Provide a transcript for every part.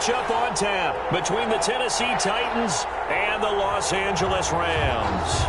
matchup on tap between the Tennessee Titans and the Los Angeles Rams.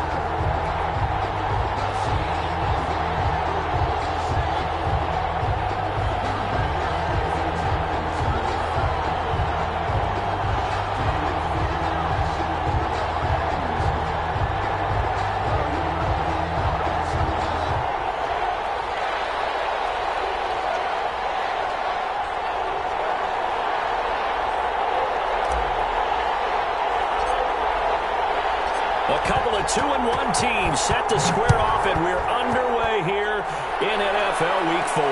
A couple of 2-1 teams set to square off, and we're underway here in NFL Week 4.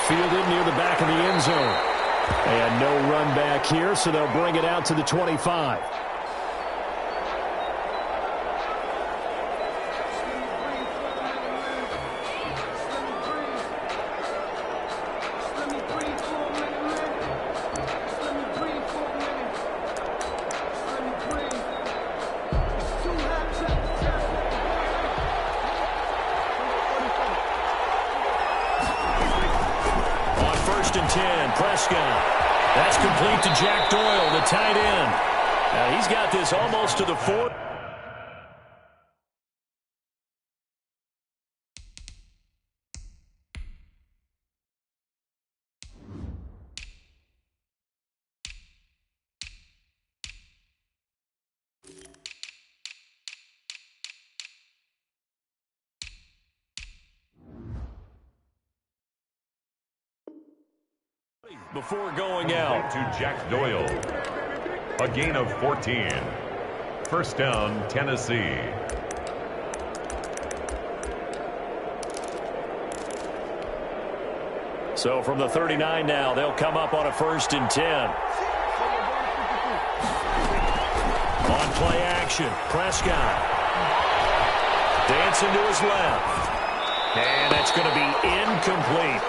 Fielded near the back of the end zone. And no run back here, so they'll bring it out to the 25. And 10, Prescott. That's complete to Jack Doyle, the tight end. Now he's got this almost to the 4. Before going out to Jack Doyle. A gain of 14. First down, Tennessee. So from the 39 now, they'll come up on a 1st and 10. On play action, Prescott. Dancing to his left. And that's going to be incomplete.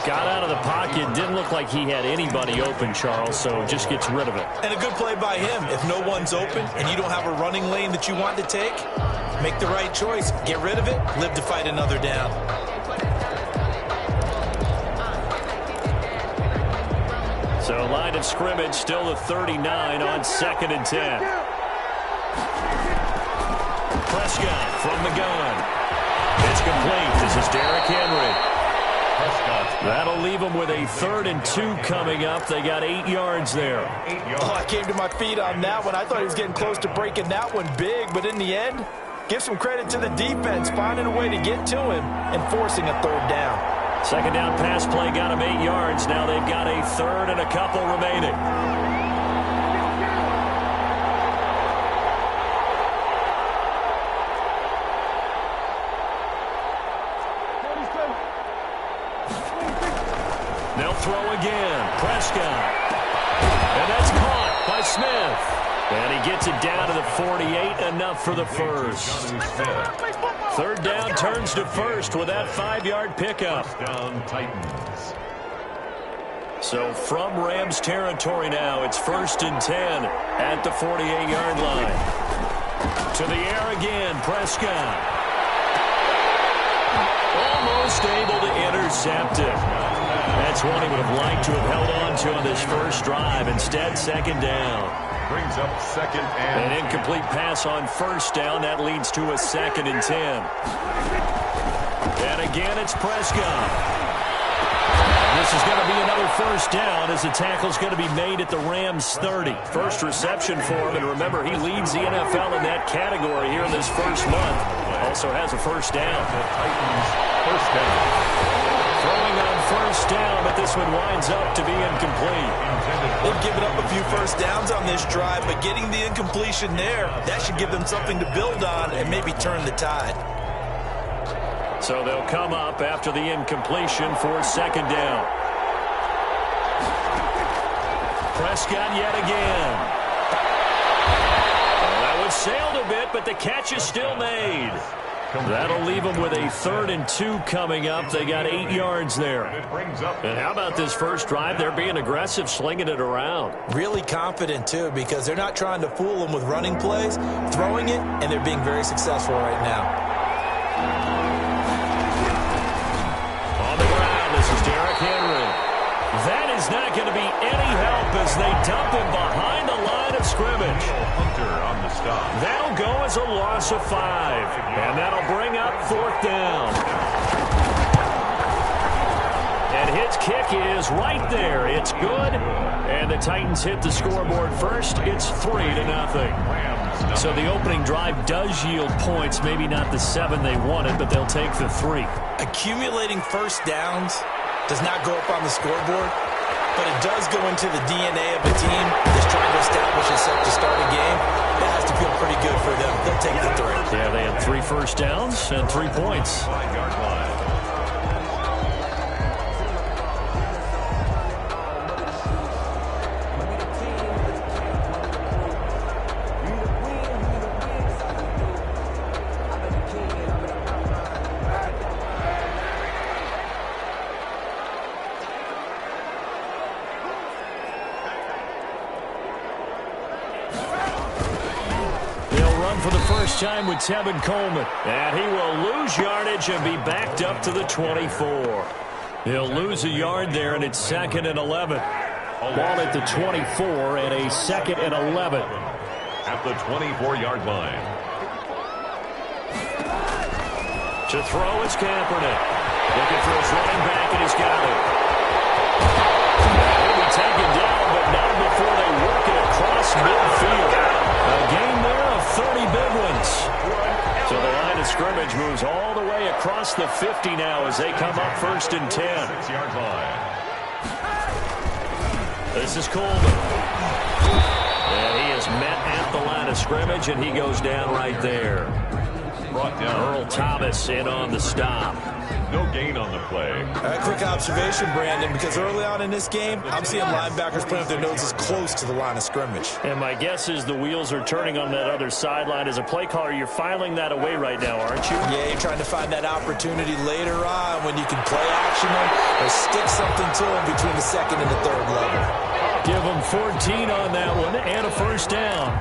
Got out of the pocket. Didn't look like he had anybody open, Charles, so just gets rid of it. And a good play by him. If no one's open and you don't have a running lane that you want to take, make the right choice. Get rid of it. Live to fight another down. So line of scrimmage still the 39 on 2nd and 10. Prescott from the gun. It's complete. This is Derrick Henry. That'll leave them with a 3rd and 2 coming up. They got 8 yards there. Oh, I came to my feet on that one. I thought he was getting close to breaking that one big, but in the end, give some credit to the defense, finding a way to get to him and forcing a 3rd down. 2nd down pass play got them 8 yards. Now they've got a 3rd and a couple remaining. They'll throw again. Prescott. And that's caught by Smith. And he gets it down to the 48, enough for the first. 3rd down turns to 1st with that 5-yard pickup. Down Titans. So from Rams territory now, it's 1st and 10 at the 48-yard line. To the air again, Prescott. Almost able to intercept it. That's one he would have liked to have held on to on this first drive. Instead, 2nd down. Brings up 2nd and An incomplete pass on 1st down. That leads to a 2nd and 10. And again, it's Prescott. This is going to be another 1st down as the tackle's going to be made at the Rams 30. First reception for him, and remember, he leads the NFL in that category here in this first month. Also has a 1st down. the Titans 1st down. Throwing on 1st down, but this one winds up to be incomplete. They've given up a few 1st downs on this drive, but getting the incompletion there, that should give them something to build on and maybe turn the tide. So they'll come up after the incompletion for 2nd down. Prescott yet again. Well, that one sailed a bit, but the catch is still made. That'll leave them with a 3rd and 2 coming up. They got 8 yards there. And how about this first drive? They're being aggressive, slinging it around. Really confident, too, because they're not trying to fool them with running plays, throwing it, and they're being very successful right now. On the ground, this is Derrick Henry. That is is not going to be any help as they dump him behind the line of scrimmage. Hunter on the stop. That'll go as a loss of 5, and that'll bring up 4th down. And his kick is right there. It's good. And the Titans hit the scoreboard first. It's 3-0. So the opening drive does yield points. Maybe not the 7 they wanted, but they'll take the 3. Accumulating first downs does not go up on the scoreboard, but it does go into the DNA of the team that's trying to establish itself to start a game. That has to feel pretty good for them. They'll take the 3. Yeah, they had 3 first downs and 3 points. 5-yard line. For the first time with Tevin Coleman. And he will lose yardage and be backed up to the 24. He'll lose a yard there, and it's 2nd and 11. Ball at the 24 and a 2nd and 11. At the 24-yard line. To throw is Kaepernick. Looking for his running back, and he's got it. He'll be taken down, but not before they work it across midfield. A game there of 30 big ones. So the line of scrimmage moves all the way across the 50 now as they come up 1st and 10. 6-yard line. This is Coleman. And he is met at the line of scrimmage, and he goes down right there. Brought down. Earl Thomas in on the stop. No gain on the play. A quick observation, Brandon, because early on in this game, I'm seeing linebackers putting up their noses close to the line of scrimmage. And my guess is the wheels are turning on that other sideline. As a play caller, you're filing that away right now, aren't you? Yeah, you're trying to find that opportunity later on when you can play action them or stick something to them between the 2nd and the 3rd level. Give them 14 on that one and a first down.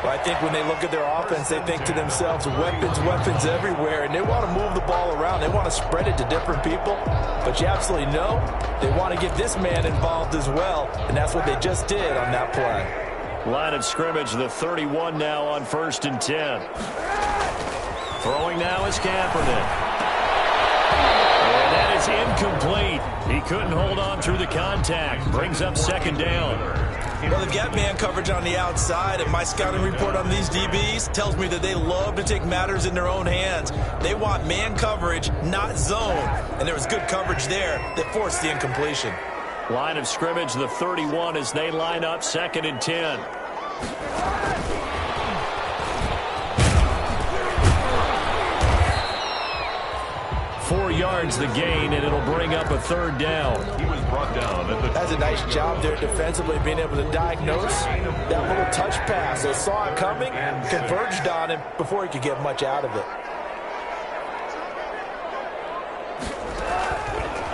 Well, I think when they look at their offense, they think to themselves, weapons everywhere, and they want to move the ball around. They want to spread it to different people, but you absolutely know they want to get this man involved as well, and that's what they just did on that play. Line of scrimmage, the 31 now on 1st and 10. Throwing now is Kaepernick. And that is incomplete. He couldn't hold on through the contact. Brings up 2nd down. Well, they've got man coverage on the outside, and my scouting report on these DBs tells me that they love to take matters in their own hands. They want man coverage, not zone, and there was good coverage there that forced the incompletion. Line of scrimmage, the 31 as they line up 2nd and 10. 4 yards the gain, and it'll bring up a 3rd down. He was brought down at the... That's a nice job there defensively, being able to diagnose that little touch pass. They saw it coming, converged on him before he could get much out of it.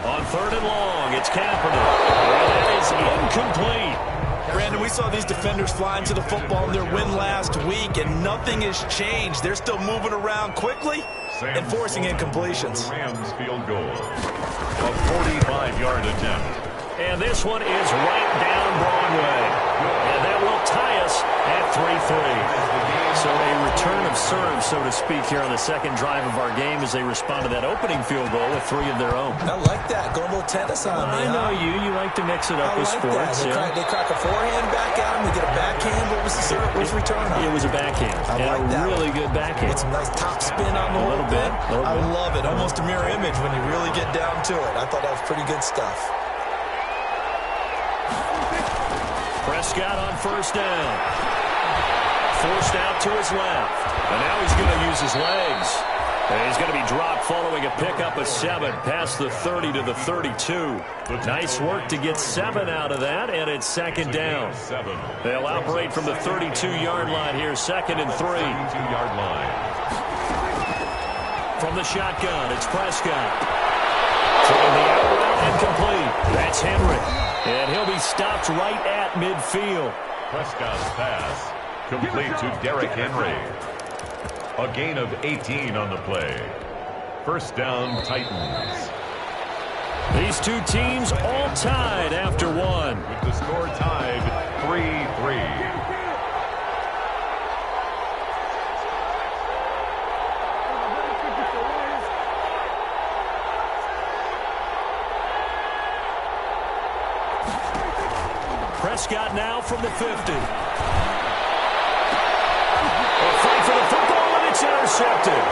On 3rd and long, it's Kaepernick. And that is incomplete. Brandon, we saw these defenders fly into the football in their win last week, and nothing has changed. They're still moving around quickly and forcing incompletions. Rams field goal. A 45-yard attempt. And this one is right down Broadway. And that will tie us at 3-3. So a return of serve, so to speak, here on the 2nd drive of our game as they respond to that opening field goal with 3 of their own. I like that. Go a little tennis on me. I know you. You like to mix it up with sports. They crack a forehand back at him. They get a backhand. What was the serve? What was the return on? It was a backhand. I like that. Really good backhand. Get some nice top spin on the whole thing. I love it. Almost a mirror image when you really get down to it. I thought that was pretty good stuff. Prescott on 1st down. Forced out to his left. And now he's going to use his legs. And he's going to be dropped following a pickup of 7 past the 30 to the 32. Nice work to get 7 out of that, and it's 2nd down. They'll operate from the 32-yard line here, 2nd and 3. 32-yard line. From the shotgun, it's Prescott. Throwing the out route incomplete. That's Henry. And he'll be stopped right at midfield. Prescott's pass complete to Derrick Henry. A gain of 18 on the play. 1st down, Titans. These two teams all tied after one. With the score tied 3-3. Prescott now from the 50. A fight for the football, and it's intercepted.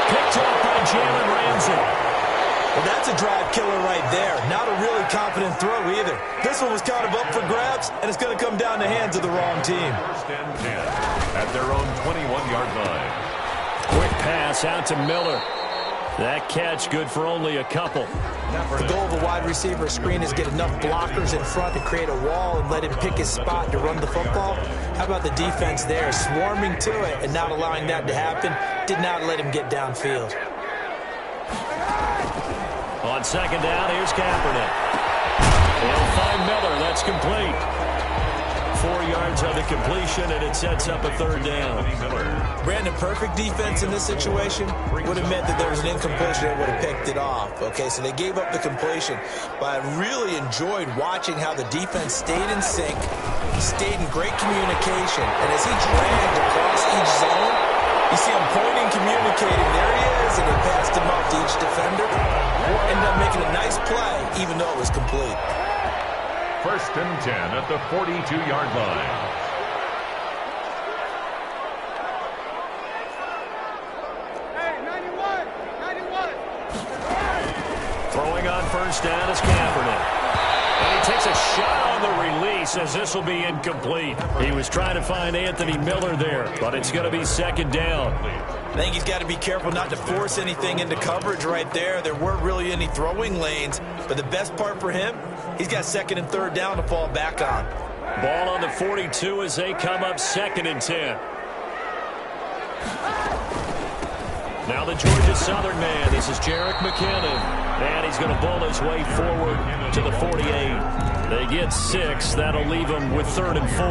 Picked up by Jalen Ramsey. Well, that's a drive killer right there. Not a really confident throw either. This one was kind of up for grabs, and it's going to come down the hands of the wrong team. First and 10 at their own 21-yard line. Quick pass out to Miller. That catch good for only a couple. The goal of a wide receiver screen is get enough blockers in front to create a wall and let him pick his spot to run the football. How about the defense there, swarming to it and not allowing that to happen? Did not let him get downfield. On second down, here's Kaepernick. They'll find Miller. That's complete. 4 yards on the completion, and it sets up a third down. Brandon, perfect defense in this situation would have meant that there was an incompletion that would have picked it off. Okay, so they gave up the completion. But I really enjoyed watching how the defense stayed in sync, stayed in great communication. And as he dragged across each zone, you see him pointing, communicating. There he is, and he passed him up to each defender. Ended up making a nice play, even though it was complete. First and 10 at the 42-yard line. Throwing on first down is Kaepernick. And he takes a shot on the release as this will be incomplete. He was trying to find Anthony Miller there, but it's going to be second down. I think he's got to be careful not to force anything into coverage right there. There weren't really any throwing lanes, but the best part for him, he's got second and third down to fall back on. Ball on the 42 as they come up second and 10. Now the Georgia Southern man. This is Jerick McKinnon. And he's going to bull his way forward to the 48. They get 6. That'll leave them with third and 4.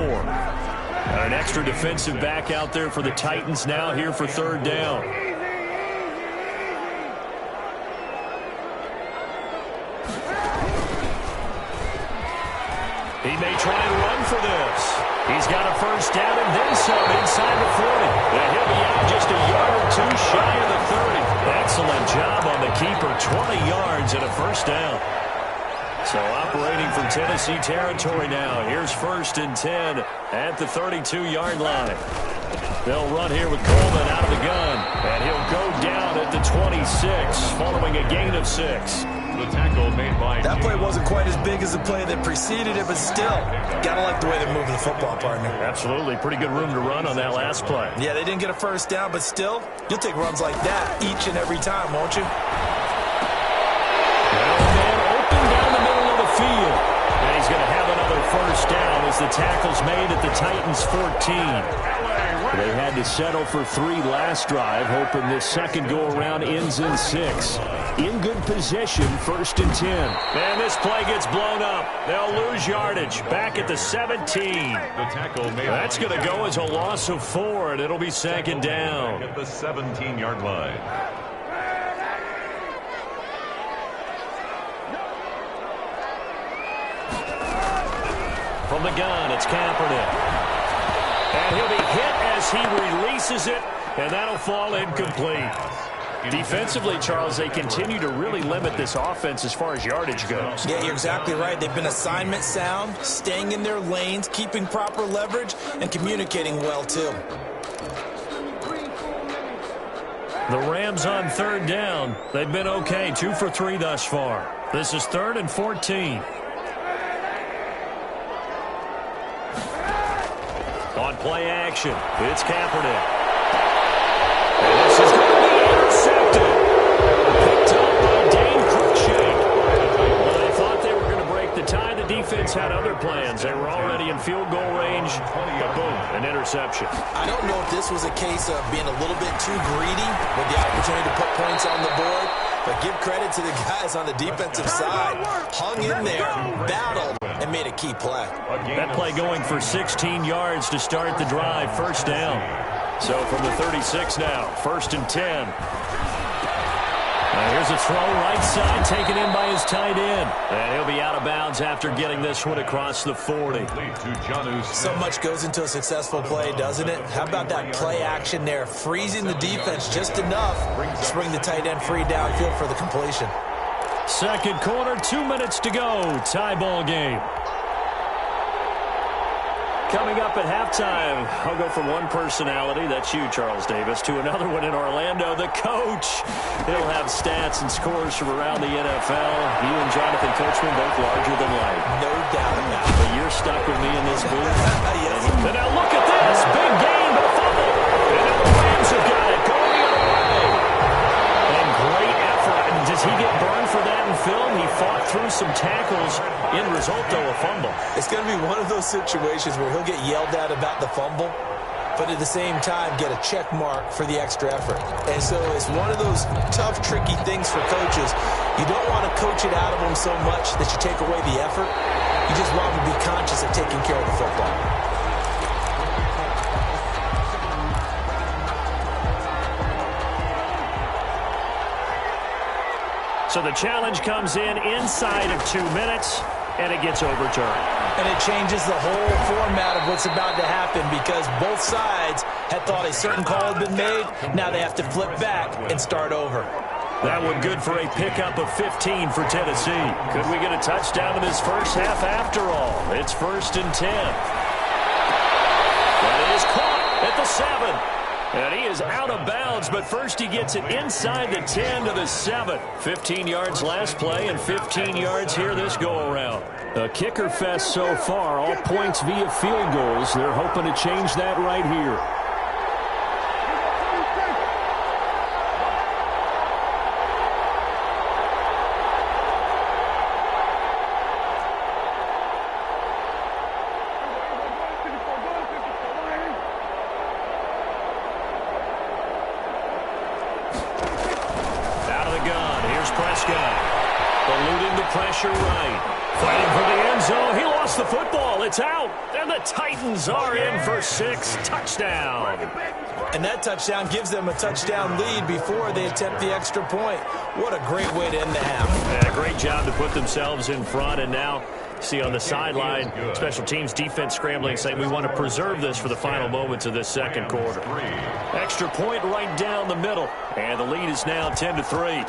An extra defensive back out there for the Titans now here for third down. He may try and run for this. He's got a first down and then some inside the 40. And he'll be out just a yard or two shy of the 30. Excellent job on the keeper. 20 yards and a first down. So operating from Tennessee territory now. Here's first and 10 at the 32-yard line. They'll run here with Coleman out of the gun. And he'll go down at the 26 following a gain of 6. The tackle made by... That play wasn't quite as big as the play that preceded it, but still, gotta like the way they're moving the football, partner. Absolutely. Pretty good room to run on that last play. Yeah, they didn't get a first down, but still, you'll take runs like that each and every time, won't you? Man open down the middle of the field. And he's going to have another first down as the tackle's made at the Titans' 14. They had to settle for 3 last drive, hoping this second go-around ends in 6. In good position, first and 10. And this play gets blown up. They'll lose yardage. Back at the 17. The tackle made... That's going to go as a loss of 4, and it'll be second down. At the 17-yard line. From the gun, it's Kaepernick. And he'll be hit as he releases it, and that'll fall incomplete. Defensively, Charles, they continue to really limit this offense as far as yardage goes. Yeah, you're exactly right. They've been assignment sound, staying in their lanes, keeping proper leverage, and communicating well, too. The Rams on third down. They've been okay, 2 for 3 thus far. This is third and 14. On play action, it's Kaepernick. And this is going to be intercepted. Picked up by Dane Cruikshank. Well, they thought they were going to break the tie. The defense had other plans. They were already in field goal range. But boom, an interception. I don't know if this was a case of being a little bit too greedy with the opportunity to put points on the board. But give credit to the guys on the defensive side. Hung in there, battled, and made a key play. That play going for 16 yards to start the drive. First down. So from the 36 now, first and 10. Here's a throw right side, taken in by his tight end. And he'll be out of bounds after getting this one across the 40. So much goes into a successful play, doesn't it? How about that play action there? Freezing the defense just enough to bring the tight end free downfield for the completion. Second quarter, 2 minutes to go. Tie ball game. Coming up at halftime, I'll go from one personality, that's you, Charles Davis, to another one in Orlando, the coach. He'll have stats and scores from around the NFL. You and Jonathan Coachman both larger than life. No doubt about it. But you're stuck with me in this booth. Yes. And now look at this. Big gain, but fumble. And now the Rams have got it going the other way. And great effort. And does he get burned for that in film? He fought through some tackles. End result, though, a fumble. It's going to be one of those situations where he'll get yelled at about the fumble, but at the same time get a check mark for the extra effort. And so it's one of those tough, tricky things for coaches. You don't want to coach it out of them so much that you take away the effort. You just want them to be conscious of taking care of the football. So the challenge comes in inside of 2 minutes, and it gets overturned. And it changes the whole format of what's about to happen because both sides had thought a certain call had been made. Now they have to flip back and start over. That one good for a pickup of 15 for Tennessee. Could we get a touchdown in this first half after all? It's 1st and 10. That is caught at the 7. And he is out of bounds, but first he gets it inside the 10 to the 7. 15 yards last play and 15 yards here this go-around. A kicker fest so far, all points via field goals. They're hoping to change that right here. Pressure right. Fighting for the end zone. He lost the football. It's out. And the Titans are in for 6. Touchdown. And that touchdown gives them a touchdown lead before they attempt the extra point. What a great way to end the half. Yeah, great job to put themselves in front. And now, see on the sideline, special teams defense scrambling, saying we want to preserve this for the final moments of this second quarter. Extra point right down the middle. And the lead is now 10-3.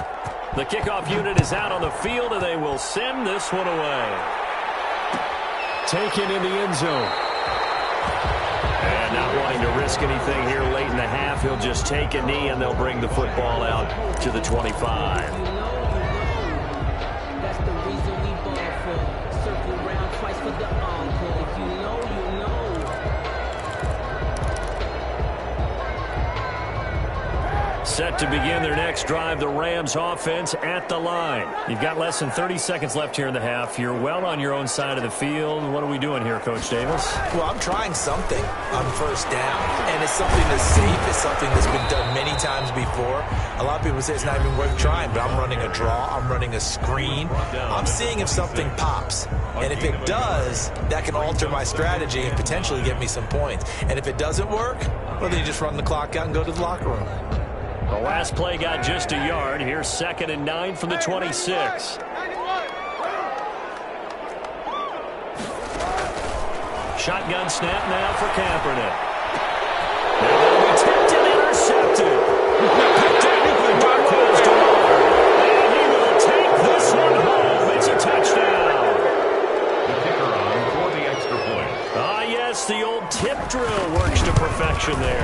The kickoff unit is out on the field, and they will send this one away. Taken in the end zone. And not wanting to risk anything here late in the half, he'll just take a knee, and they'll bring the football out to the 25. That's the reason we ball for. Circle around twice for the encore. If you know, you know. Set to begin their next drive, the Rams offense at the line. You've got less than 30 seconds left here in the half. You're well on your own side of the field. What are we doing here, Coach Davis? Well, I'm trying something on first down, and it's something that's safe. It's something that's been done many times before. A lot of people say it's not even worth trying, but I'm running a draw. I'm running a screen. I'm seeing if something pops, and if it does, that can alter my strategy and potentially get me some points. And if it doesn't work, well, then you just run the clock out and go to the locker room. The last play got just a yard. Here's 2nd and 9 from the 26. Shotgun snap now for Kaepernick. And they'll be tipped and intercepted. Picked up the dark horse to Ward. And he will take this one home. It's a touchdown. The kicker on for the extra point. Ah, yes, the old tip drill works to perfection there.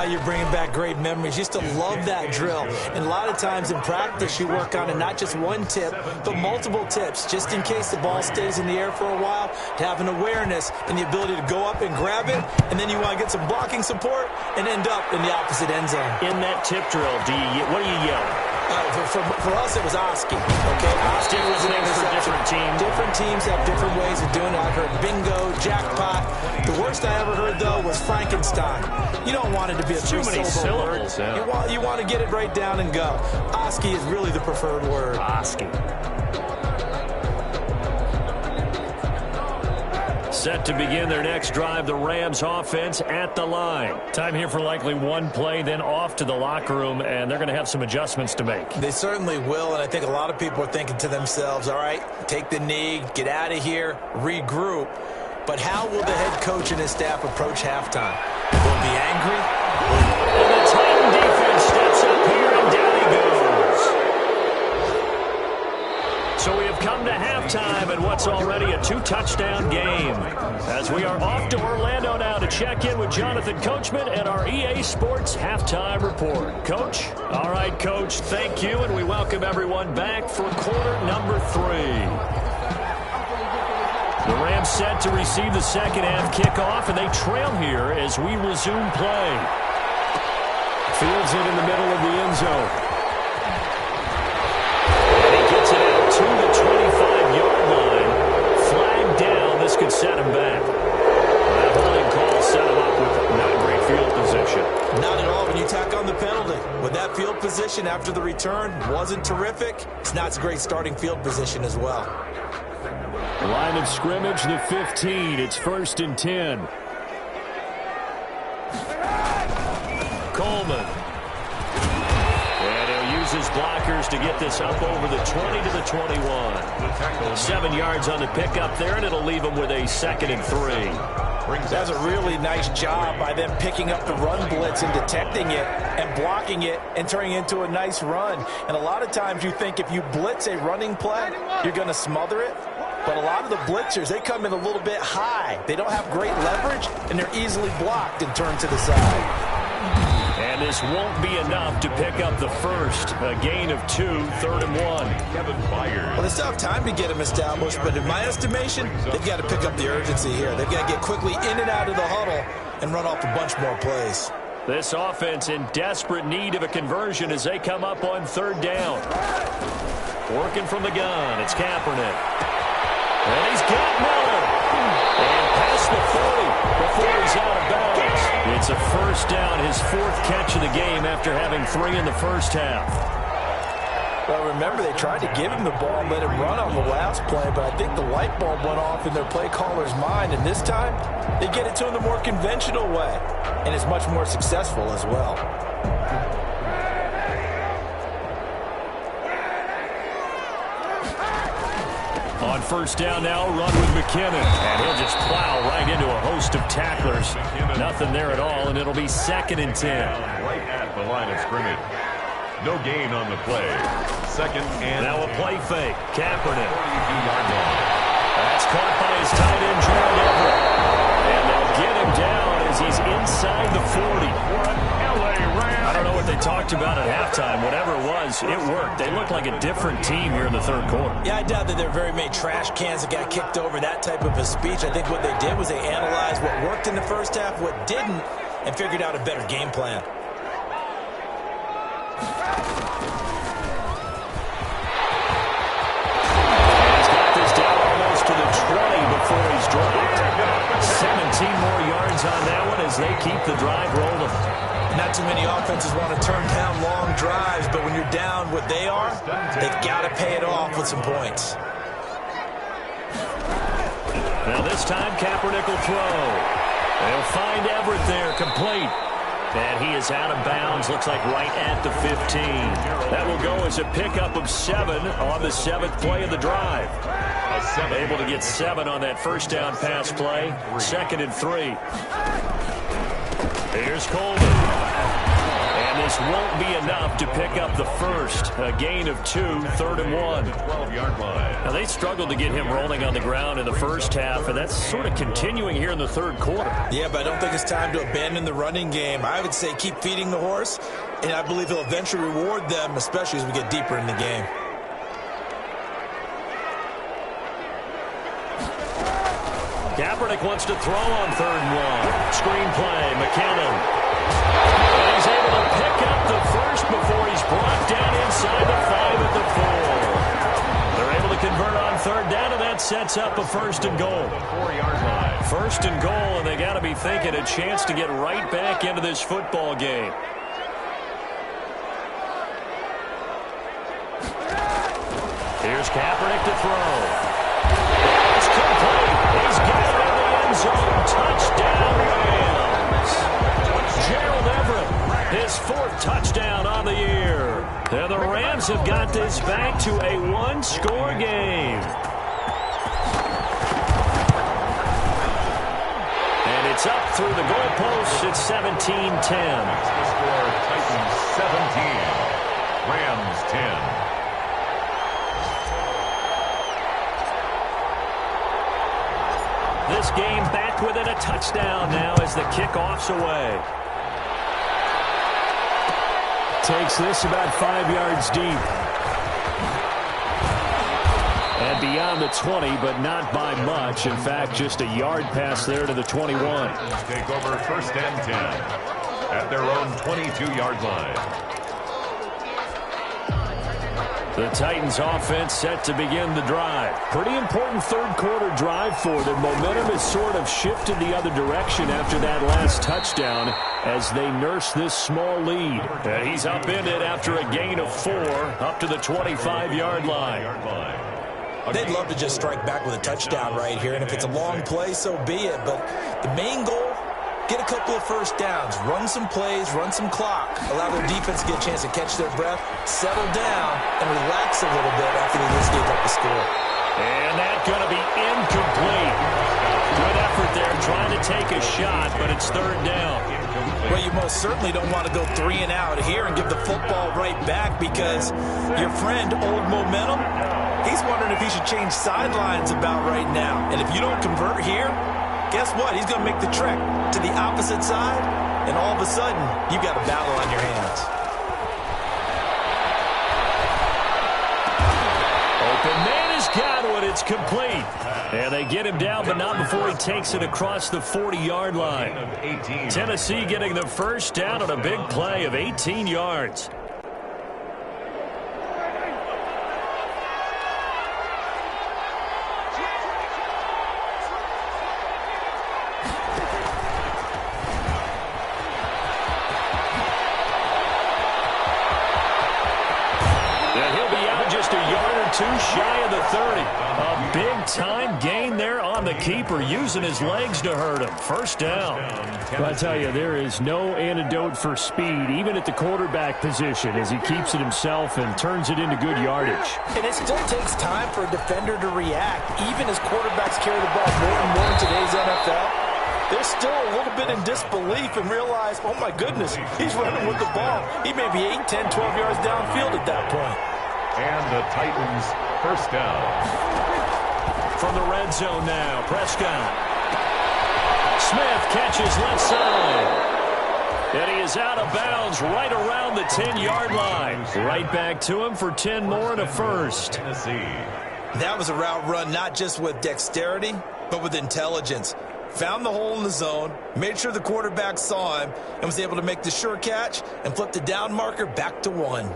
You're bringing back great memories. Used to love that drill. And a lot of times in practice, you work on it, not just one tip, but multiple tips, just in case the ball stays in the air for a while, to have an awareness and the ability to go up and grab it, and then you want to get some blocking support and end up in the opposite end zone. In that tip drill, what do you yell? For us, it was Oski. Okay, Oski was an for different teams. Different teams have different ways of doing it. I've heard bingo, jackpot. The worst I ever heard, though, was Frankenstein. You don't want it to be a too many syllables. Yeah. You want to get it right down and go. Oski is really the preferred word. Set to begin their next drive, the Rams offense at the line. Time here for likely one play, then off to the locker room, and they're going to have some adjustments to make. They certainly will, and I think a lot of people are thinking to themselves, all right, take the knee, get out of here, regroup. But how will the head coach and his staff approach halftime? Will they be angry? And the Titan defense steps up here, and down he goes. So we have come to halftime in what's already a 2-touchdown game. As we are off to Orlando now to check in with Jonathan Coachman and our EA Sports Halftime Report. Coach? All right, Coach, thank you, and we welcome everyone back for quarter number 3. The Rams set to receive the second half kickoff, and they trail here as we resume play. Fields it in the middle of the end zone. And he gets it out to the 25-yard line. Flag down. This could set him back. That holding call set him up with not great field position. Not at all when you tack on the penalty. With that field position after the return wasn't terrific, it's not a great starting field position as well. Line of scrimmage, the 15. It's 1st and 10. Coleman. And he'll use his blockers to get this up over the 20 to the 21. 7 yards on the pickup there, and it'll leave him with a 2nd and 3. That's a really nice job by them picking up the run blitz and detecting it and blocking it and turning it into a nice run. And a lot of times you think if you blitz a running play, you're going to smother it. But a lot of the blitzers, they come in a little bit high. They don't have great leverage, and they're easily blocked and turned to the side. And this won't be enough to pick up the first. A gain of 2, 3rd and 1. Kevin Byers. Well, they still have time to get them established, but in my estimation, they've got to pick up the urgency here. They've got to get quickly in and out of the huddle and run off a bunch more plays. This offense in desperate need of a conversion as they come up on 3rd down. Working from the gun, it's Kaepernick. And he's got Miller. And past the 40 before he's out of bounds. It's a 1st down, his 4th catch of the game after having 3 in the first half. Well, remember, they tried to give him the ball and let him run on the last play, but I think the light bulb went off in their play caller's mind, and this time they get it to him the more conventional way, and it's much more successful as well. On 1st down now, run with McKinnon. And he'll just plow right into a host of tacklers. Nothing there at all, and it'll be 2nd and 10. Right at the line of scrimmage. No gain on the play. 2nd and now a play fake. Kaepernick. 42-yard line. That's caught by his tight end, Gerald Everett. And they'll get him down as he's inside the 40. I don't know what they talked about at halftime. Whatever it was, it worked. They looked like a different team here in the 3rd quarter. Yeah, I doubt that there are very many trash cans that got kicked over, that type of a speech. I think what they did was they analyzed what worked in the first half, what didn't, and figured out a better game plan. He's got this down almost to the 20 before he's dropped. 17 more yards on that one as they keep the drive rolling. Not too many offenses want to turn down long drives, but when you're down what they are, they've got to pay it off with some points. Now this time, Kaepernick will throw. They'll find Everett there, complete. And he is out of bounds, looks like right at the 15. That will go as a pickup of 7 on the 7th play of the drive. Able to get 7 on that 1st down pass play. 2nd and 3. Here's Coleman. And this won't be enough to pick up the first. A gain of 2, 3rd and 1. 12-yard line. Now, they struggled to get him rolling on the ground in the first half, and that's sort of continuing here in the 3rd quarter. Yeah, but I don't think it's time to abandon the running game. I would say keep feeding the horse, and I believe he'll eventually reward them, especially as we get deeper in the game. Kaepernick wants to throw on 3rd and 1. Screen play, McKinnon. And he's able to pick up the first before he's brought down inside the 5 at the 4. They're able to convert on 3rd down, and that sets up a 1st and goal. 4-yard line. 1st and goal, and they got to be thinking a chance to get right back into this football game. Here's Kaepernick to throw. It's complete. He's got it in the And the Rams have got this back to a one-score game. And it's up through the goalposts. It's 17-10. The score, Titans 17, Rams 10. This game back within a touchdown now as the kickoff's away. Takes this about 5 yards deep. And beyond the 20, but not by much. In fact, just a yard pass there to the 21. Take over 1st and 10 at their own 22-yard line. The Titans offense set to begin the drive. Pretty important third quarter drive for them. Momentum has sort of shifted the other direction after that last touchdown as they nurse this small lead. And he's upended after a gain of 4 up to the 25-yard line. They'd love to just strike back with a touchdown right here, and if it's a long play, so be it. But the main goal, get a couple of first downs, run some plays, run some clock, allow their defense to get a chance to catch their breath, settle down, and relax a little bit after they just gave up the score. And that's going to be incomplete. Good effort there trying to take a shot, but it's 3rd down. Well, you most certainly don't want to go 3 and out here and give the football right back because your friend, Old Momentum, he's wondering if he should change sidelines about right now. And if you don't convert here, guess what? He's going to make the trek to the opposite side, and all of a sudden, you've got a battle on your hands. Open man has got one. It's complete. And they get him down, but not before he takes it across the 40-yard line. Tennessee getting the first down on a big play of 18 yards. Too shy of the 30. A big-time gain there on the keeper, using his legs to hurt him. First down. Well, I tell you, there is no antidote for speed, even at the quarterback position, as he keeps it himself and turns it into good yardage. And it still takes time for a defender to react. Even as quarterbacks carry the ball more and more in today's NFL, they're still a little bit in disbelief and realize, oh, my goodness, he's running with the ball. He may be 8, 10, 12 yards downfield at that point. And the Titans first down. From the red zone now, Prescott. Smith catches left side. And he is out of bounds right around the 10-yard line. Right back to him for 10 more and a first. Tennessee. That was a route run not just with dexterity, but with intelligence. Found the hole in the zone, made sure the quarterback saw him, and was able to make the sure catch and flip the down marker back to 1.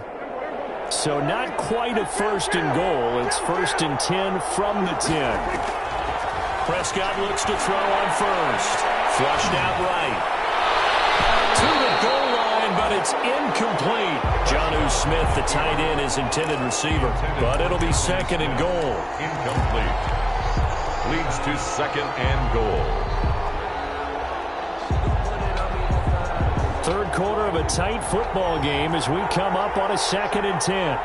So not quite a first and goal. It's 1st and 10 from the 10. Prescott looks to throw on first. Flushed out right. To the goal line, but it's incomplete. Jonnu Smith, the tight end, is intended receiver. But it'll be 2nd and goal. Incomplete. Leads to 2nd and goal. Third quarter of a tight football game as we come up on a 2nd and 10.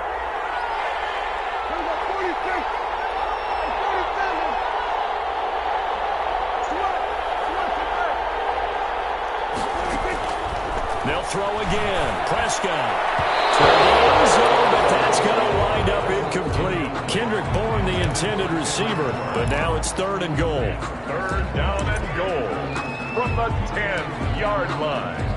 They'll throw again. Prescott. To the end zone, but that's going to wind up incomplete. Kendrick Bourne, the intended receiver, but now it's 3rd and goal. 3rd down and goal from the 10-yard line.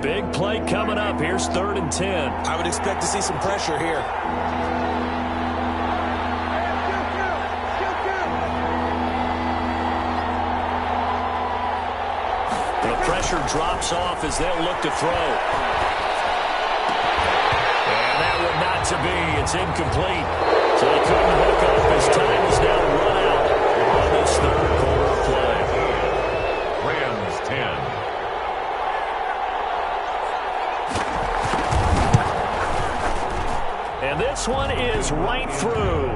Big play coming up. Here's 3rd and 10. I would expect to see some pressure here. The pressure drops off as they'll look to throw. And that one not to be. It's incomplete. So he couldn't hook up. His time is now run out on this 3rd quarter play. Rams 10. And this one is right through.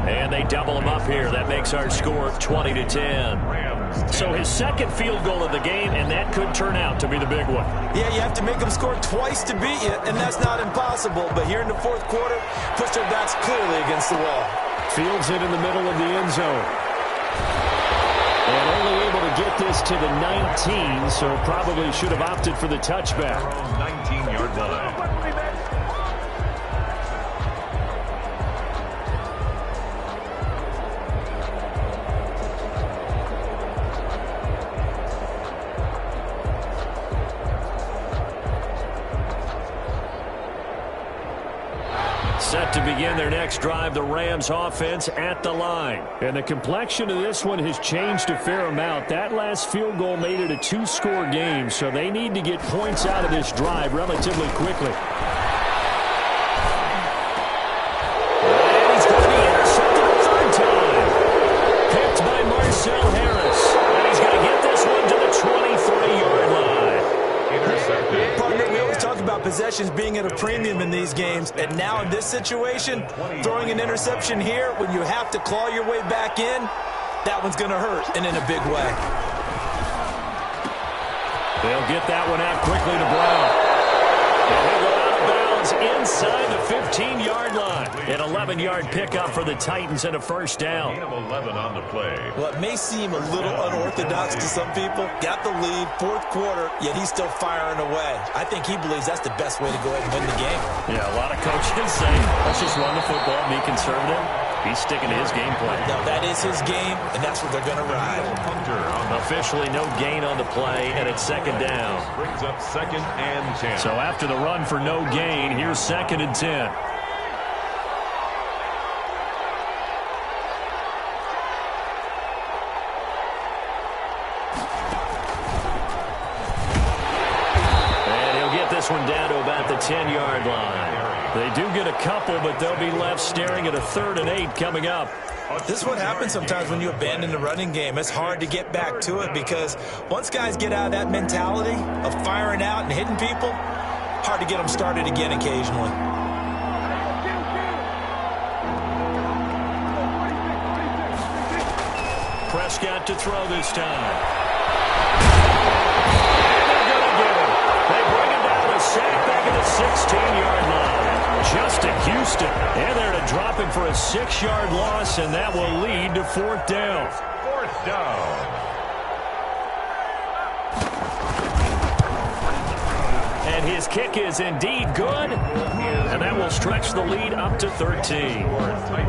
And they double him up here. That makes our score 20-10. So his second field goal of the game, and that could turn out to be the big one. Yeah, you have to make them score twice to beat you, and that's not impossible. But here in the fourth quarter, pushed their backs clearly against the wall. Fields it in the middle of the end zone. And only able to get this to the 19, so probably should have opted for the touchback. 19-yard line. Set to begin their next drive, the Rams offense at the line. And the complexion of this one has changed a fair amount. That last field goal made it a two-score game, so they need to get points out of this drive relatively quickly. And he's going to be intercepted a third time. Picked by Marcel Harris. And he's going to get this one to the 23-yard line. Intercepted. Partner, we always talk about possessions being at a premium in these games, and now in this situation, throwing an interception here when you have to claw your way back in, that one's going to hurt, and in a big way. They'll get that one out quickly to Brown. And he'll go out of bounds inside the 15-yard line. An 11-yard pickup for the Titans and a first down. Gain of 11 on the play. Well, it may seem a little unorthodox to some people. Got the lead, fourth quarter, yet he's still firing away. I think he believes that's the best way to go ahead and win the game. Yeah, a lot of coaches say, let's just run the football, be conservative. He's sticking to his game plan. Now, that is his game, and that's what they're going to ride. Punter on the Officially no gain on the play, and it's second down. brings up 2nd and 10. So after the run for no gain, here's 2nd and 10. One down to about the 10-yard line. They do get a couple, but they'll be left staring at a 3rd and 8 coming up. This is what happens sometimes when you abandon the running game. It's hard to get back to it because once guys get out of that mentality of firing out and hitting people, hard to get them started again occasionally. Prescott to throw this time. Sack back at the 16-yard line. Just to Houston. And they're to drop him for a 6-yard loss, and that will lead to 4th down. 4th down. And his kick is indeed good. And that will stretch the lead up to 13.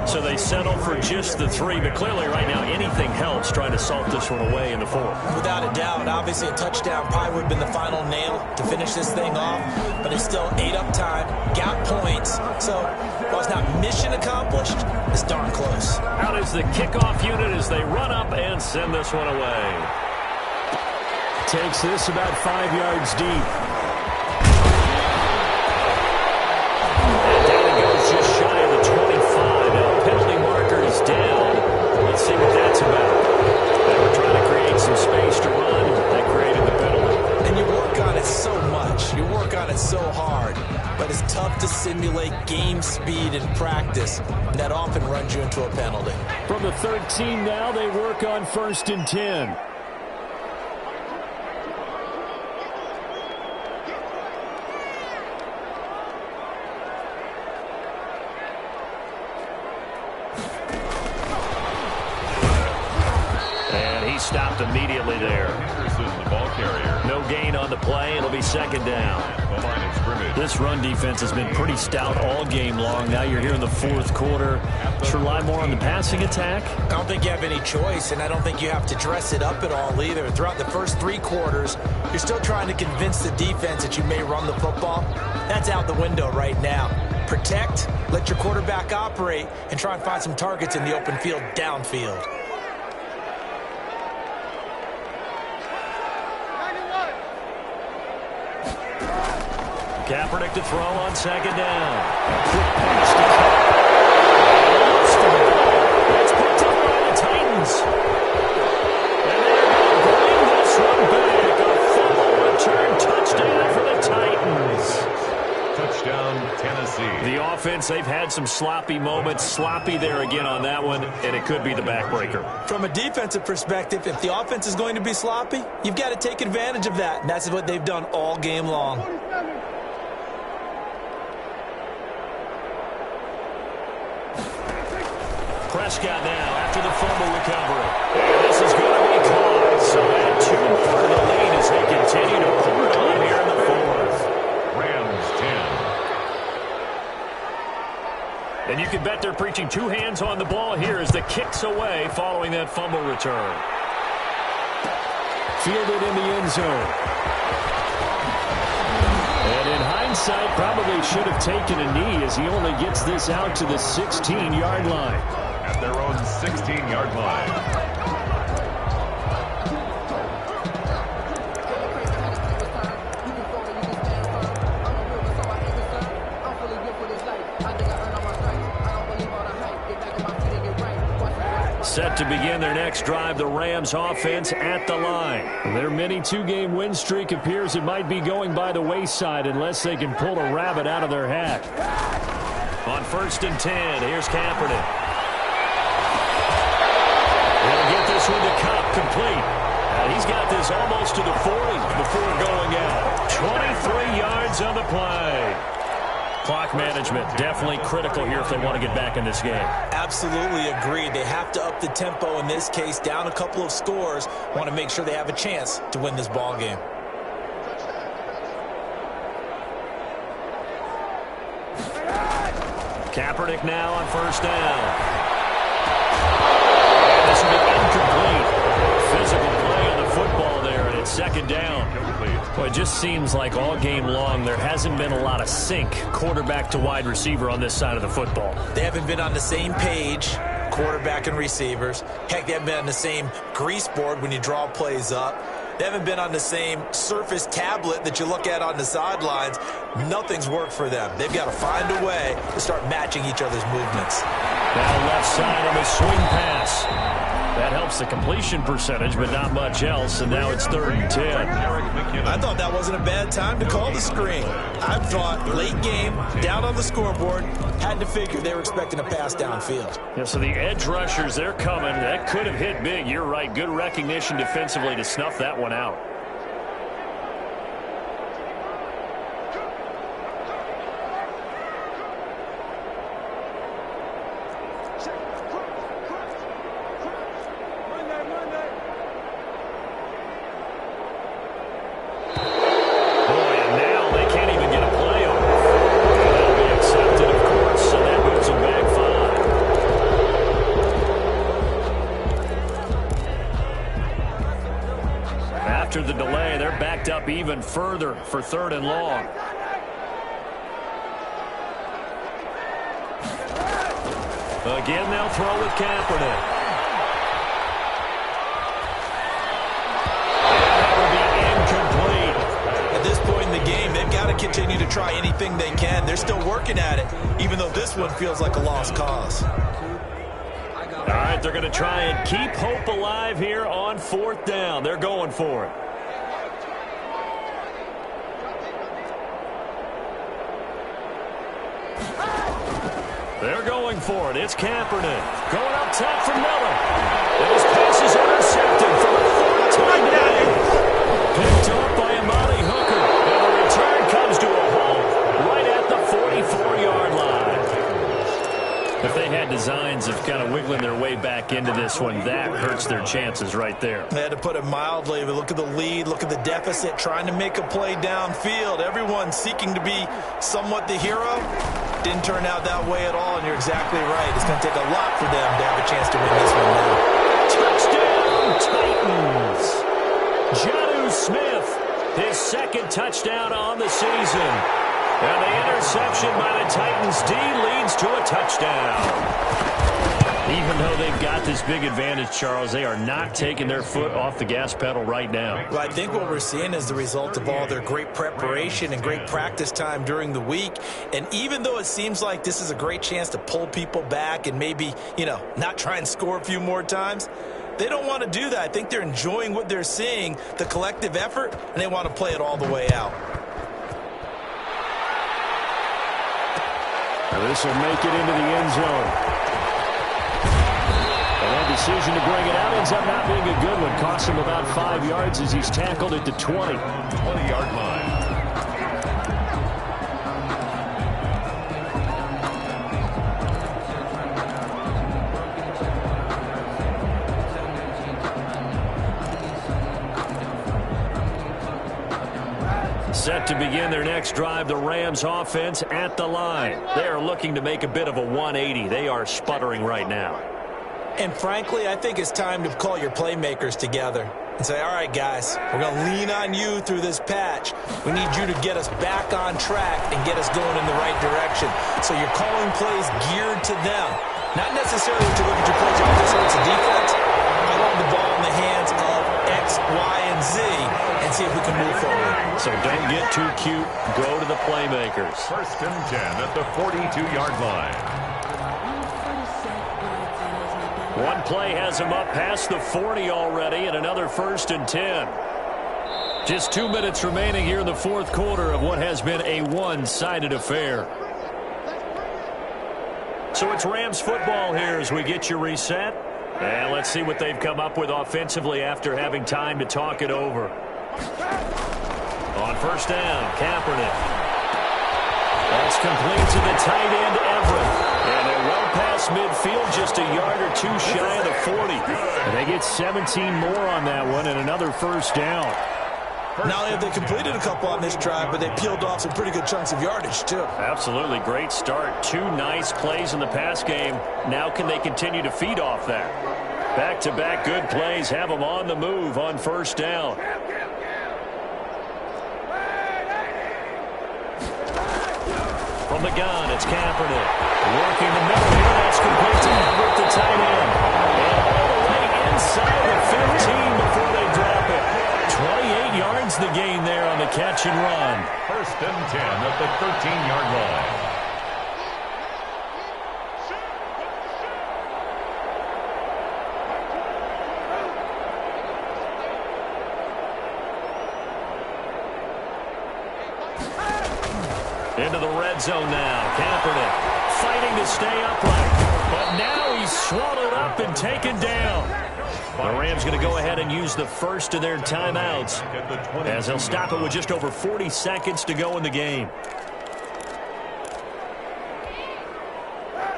So they settle for just the 3. But clearly right now anything helps trying to salt this one away in the 4th. Without a doubt, obviously a touchdown probably would have been the final nail to finish this thing off. But it's still ate up time, got points. So while it's not mission accomplished, it's darn close. Out is the kickoff unit as they run up and send this one away. Takes this about 5 yards deep. Just shy of the 25. Now, penalty marker is down. Let's see what that's about. They were trying to create some space to run. They created the penalty. And you work on it so much. You work on it so hard. But it's tough to simulate game speed in practice. And that often runs you into a penalty. From the 13 now, they work on 1st and 10. Stopped immediately there. Henderson, the ball carrier. No gain on the play. It'll be 2nd down. The line of scrimmage. This run defense has been pretty stout all game long. Now you're here in the 4th quarter. Should rely more on the passing attack. I don't think you have any choice, and I don't think you have to dress it up at all either. Throughout the first 3 quarters, you're still trying to convince the defense that you may run the football. That's out the window right now. Protect, let your quarterback operate, and try and find some targets in the open field downfield. Kaepernick to throw on 2nd down. That's picked up by the Titans. And they're going to bring this one back. A full return touchdown for the Titans. Touchdown, Tennessee. The offense defense, they've had some sloppy moments. Sloppy there again on that one, and it could be the backbreaker. From a defensive perspective, if the offense is going to be sloppy, you've got to take advantage of that, and that's what they've done all game long. Prescott now after the fumble recovery. And this is going to be caught. So add 2 more to the lead as they continue to pull it on here in the fourth. Rams 10. And you can bet they're preaching 2 hands on the ball here as the kick's away following that fumble return. Fielded in the end zone. And in hindsight, probably should have taken a knee as he only gets this out to the 16-yard line. At their own 16-yard line. Set to begin their next drive, the Rams offense at the line. Their mini 2-game win streak appears it might be going by the wayside unless they can pull a rabbit out of their hat. On 1st and 10, here's Kaepernick. He'll get this one to Cup, complete. He's got this almost to the 40 before going out. 23 yards on the play. Clock management definitely critical here if they want to get back in this game. Absolutely agreed. They have to up the tempo in this case, down a couple of scores. Want to make sure they have a chance to win this ball game. Kaepernick now on 1st down. And this will be incomplete. Physical play on the football there, and it's 2nd down. Well, it just seems like all game long there hasn't been a lot of sync quarterback to wide receiver on this side of the football. They haven't been on the same page, quarterback and receivers. Heck, they haven't been on the same grease board when you draw plays up. They haven't been on the same Surface tablet that you look at on the sidelines. Nothing's worked for them. They've got to find a way to start matching each other's movements. Now left side on the swing pass. That helps the completion percentage, but not much else, and now it's 3rd and 10. I thought that wasn't a bad time to call the screen. I thought late game, down on the scoreboard, had to figure they were expecting a pass downfield. Yeah, so the edge rushers, they're coming. That could have hit big. You're right. Good recognition defensively to snuff that one out. After the delay, they're backed up even further for 3rd and long. Again, they'll throw with Kaepernick. And that will be incomplete. At this point in the game, they've got to continue to try anything they can. They're still working at it, even though this one feels like a lost cause. All right, they're going to try and keep hope alive here on 4th down. They're going for it. They're going for it. It's Kaepernick. Going up top for Miller. And his pass is intercepted for the 4th time down. Picked up by Amani Hooker. And the return comes to a halt right at the 44-yard line. If they had designs of kind of wiggling their way back into this one, that hurts their chances right there. They had to put it mildly, but look at the lead, look at the deficit, trying to make a play downfield. Everyone seeking to be somewhat the hero. Didn't turn out that way at all, and you're exactly right. It's going to take a lot for them to have a chance to win this one now. Touchdown, Titans! Jonnu Smith, his 2nd touchdown on the season. And the interception by the Titans D leads to a touchdown. Even though they've got this big advantage, Charles, they are not taking their foot off the gas pedal right now. Well, I think what we're seeing is the result of all their great preparation and great practice time during the week. And even though it seems like this is a great chance to pull people back and maybe, not try and score a few more times, they don't want to do that. I think they're enjoying what they're seeing, the collective effort, and they want to play it all the way out. This will make it into the end zone. And that decision to bring it out ends up not being a good one. Costs him about 5 yards as he's tackled at the 20. 20-yard line. Set to begin their next drive, the Rams offense at the line. They are looking to make a bit of a 180. They are sputtering right now. And frankly, I think it's time to call your playmakers together and say, all right, guys, we're going to lean on you through this patch. We need you to get us back on track and get us going in the right direction. So you're calling plays geared to them. Not necessarily to look at your plays off this hurts the defense. I want the ball in the hands of X, Y, and Z and see if we can move forward. So don't get too cute. Go to the playmakers. 1st and 10 at the 42-yard line. One play has him up past the 40 already, and another 1st and 10. Just 2 minutes remaining here in the 4th quarter of what has been a one-sided affair. So it's Rams football here as we get you reset. And let's see what they've come up with offensively after having time to talk it over. On 1st down, Kaepernick. That's complete to the tight end, Everett. And they're well past midfield, just a yard or two shy of the 40. And they get 17 more on that one and another 1st down. Not only have they completed a couple on this drive, but they peeled off some pretty good chunks of yardage, too. Absolutely great start. 2 nice plays in the pass game. Now can they continue to feed off that? Back-to-back good plays have them on the move on 1st down. From the gun, it's Kaepernick. Working the middle here. That's complete to Everett, the tight end. And all the way inside the 15 before they drop it. 28 yards the gain there on the catch and run. 1st and 10 at the 13-yard line. Into the red zone now. Kaepernick fighting to stay upright. But now he's swallowed up and taken down. The Rams going to go ahead and use the first of their timeouts as they'll stop it with just over 40 seconds to go in the game.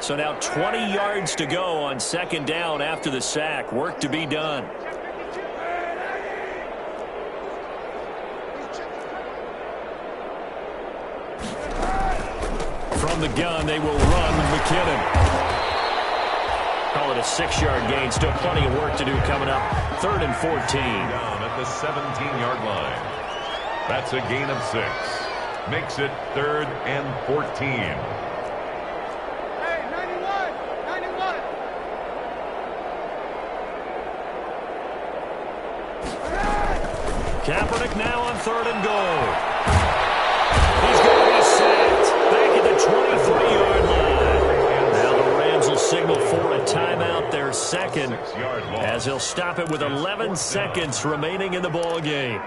So now 20 yards to go on 2nd down after the sack. Work to be done. From the gun, they will run with McKinnon. Call it a 6-yard gain. Still plenty of work to do coming up. 3rd and 14. Down at the 17-yard line. That's a gain of 6. Makes it 3rd and 14. Hey, 91. Kaepernick now on 3rd and goal. He's going to be sacked back at the 23-yard line. Now the Rams will signal for a timeout, their 2nd, as they'll stop it with 11 seconds remaining in the ball game.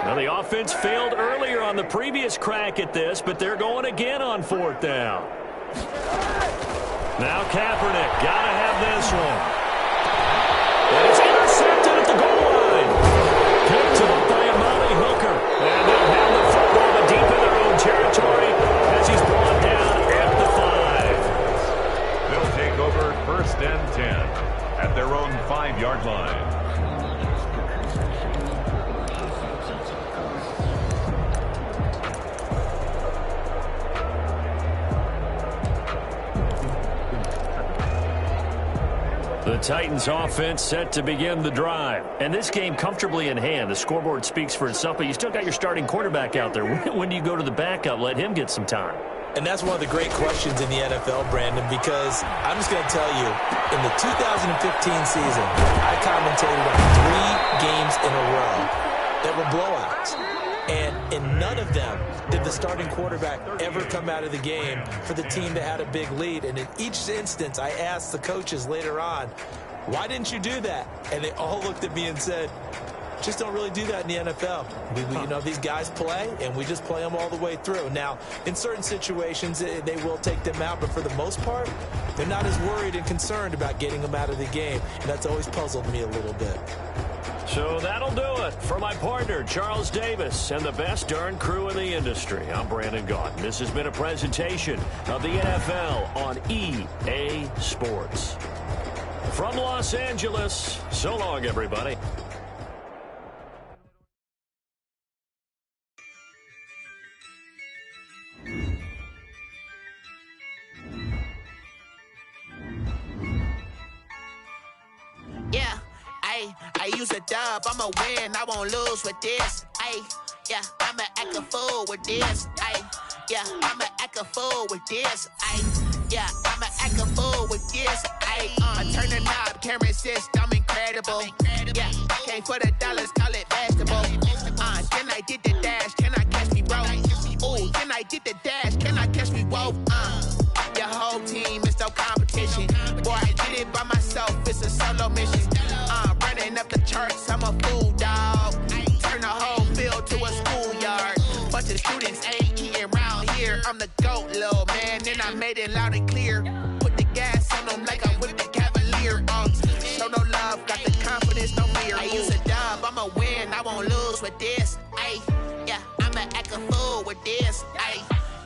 Now the offense failed earlier on the previous crack at this, but they're going again on 4th down. Now Kaepernick, got to have this one. And it's intercepted at the goal line. Picked up by Amani Hooker. And they'll have the football but deep in their own territory as he's brought down at the 5. They'll take over 1st and 10 at their own 5-yard line. The Titans offense set to begin the drive. And this game comfortably in hand. The scoreboard speaks for itself, but you still got your starting quarterback out there. When do you go to the backup? Let him get some time. And that's one of the great questions in the NFL, Brandon, because I'm just going to tell you, in the 2015 season, I commentated on 3 games in a row that were blowouts. And in none of them did the starting quarterback ever come out of the game for the team that had a big lead. And in each instance, I asked the coaches later on, why didn't you do that? And they all looked at me and said, Just don't really do that in the NFL. You know, these guys play, and we just play them all the way through. Now, in certain situations, they will take them out, but for the most part, they're not as worried and concerned about getting them out of the game, and that's always puzzled me a little bit. So that'll do it for my partner, Charles Davis, and the best darn crew in the industry. I'm Brandon Gaudin. This has been a presentation of the NFL on EA Sports. From Los Angeles, so long, everybody. I use a dub, I'ma win, I won't lose with this. Yeah, I'ma act a fool with this. Yeah, I'ma act a fool with this. Yeah, I'ma act a fool with this. I turn the knob, camera assist, I'm incredible. Yeah, came for the dollars, call it basketball. Then I did the dash, can I catch me, bro? Ooh, then I did the dash, can I catch me, whoa? Your whole team is no competition. Boy, I did it by myself, it's a solo mission. Running up the charts, I'm a fool, dog. Turn the whole field to a schoolyard. Bunch of students ain't eating round here. I'm the GOAT, little man, and I made it loud and clear. Put the gas on them like I whipped the Cavalier. Show no love, got the confidence, no fear. I use a dub, I'ma win, I won't lose with this. Yeah, I'ma act a fool with this.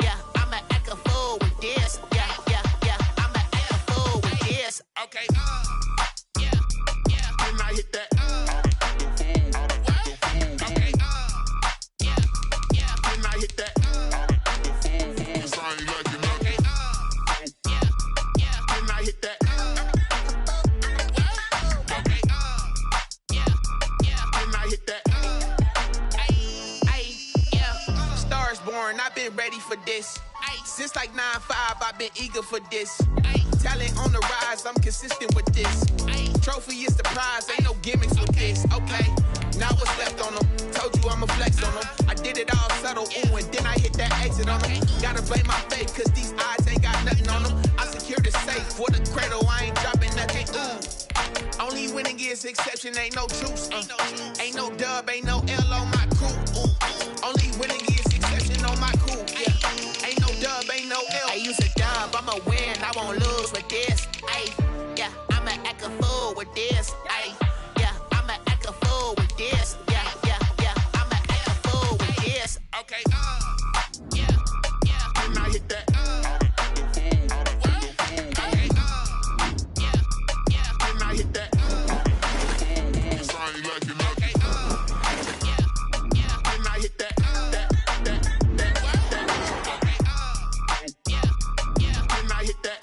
Yeah, I'ma act a fool with this. Yeah, I'ma act a fool with this. Okay, Can I hit that? Okay, Can I hit that? Cause I ain't like it. Okay, Can I hit that? Okay, Can I hit that? Stars born, I've been ready for this. Since like 9-5, I've been eager for this. Talent on the rise, I'm consistent with this. Trophy is the prize, ain't no gimmicks with this. Okay, now what's left on them? Told you I'ma flex on them. I did it all subtle, ooh, and then I hit that exit on them. Gotta blame my faith, cause these odds ain't got nothing on them. I secure the safe for the cradle, I ain't dropping nothing, ooh. Only winning is exception, ain't no truce. Ain't no dub, ain't no L on my crew. Ooh. Only winning is exception on my crew, yeah. Ain't no dub, ain't no L. I use a dub, I'ma win, I won't lose with this. Yeah, I'ma act a fool with this. Yeah, I'ma act a fool with this. Yeah, I'ma act a fool with this. Okay, Can I hit that? Okay, Can I hit that? Cause I ain't like it. Okay, Can I hit that? Can I hit that?